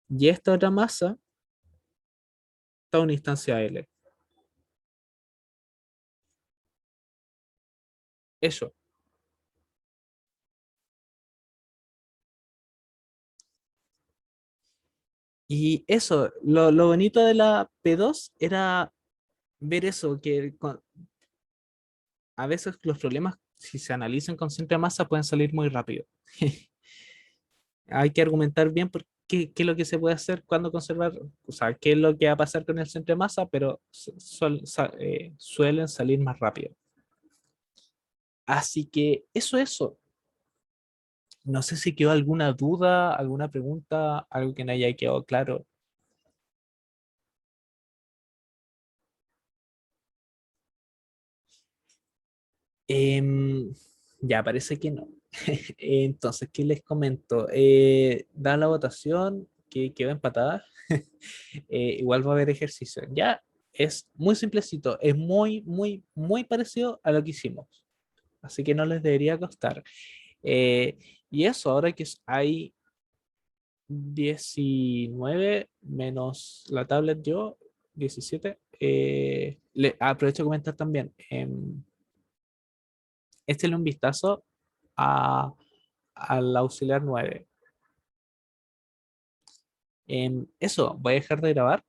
y esta otra masa está a una instancia L. Eso. Y eso, lo bonito de la P2 era ver eso, que a veces los problemas, si se analizan con centro de masa, pueden salir muy rápido. Hay que argumentar bien por qué es lo que se puede hacer cuando conservar, o sea, qué es lo que va a pasar con el centro de masa, pero suelen salir más rápido. Así que eso. No sé si quedó alguna duda, alguna pregunta, algo que no haya quedado claro. Em, ya, parece que no. Entonces, ¿qué les comento? Da la votación que quedó empatada. Igual va a haber ejercicio. Ya es muy simplecito, es muy parecido a lo que hicimos. Así que no les debería costar. Eh, y eso, ahora que hay 19 menos la tablet yo, 17, aprovecho de comentar también. Échale un vistazo a, al auxiliar 9. Eso, voy a dejar de grabar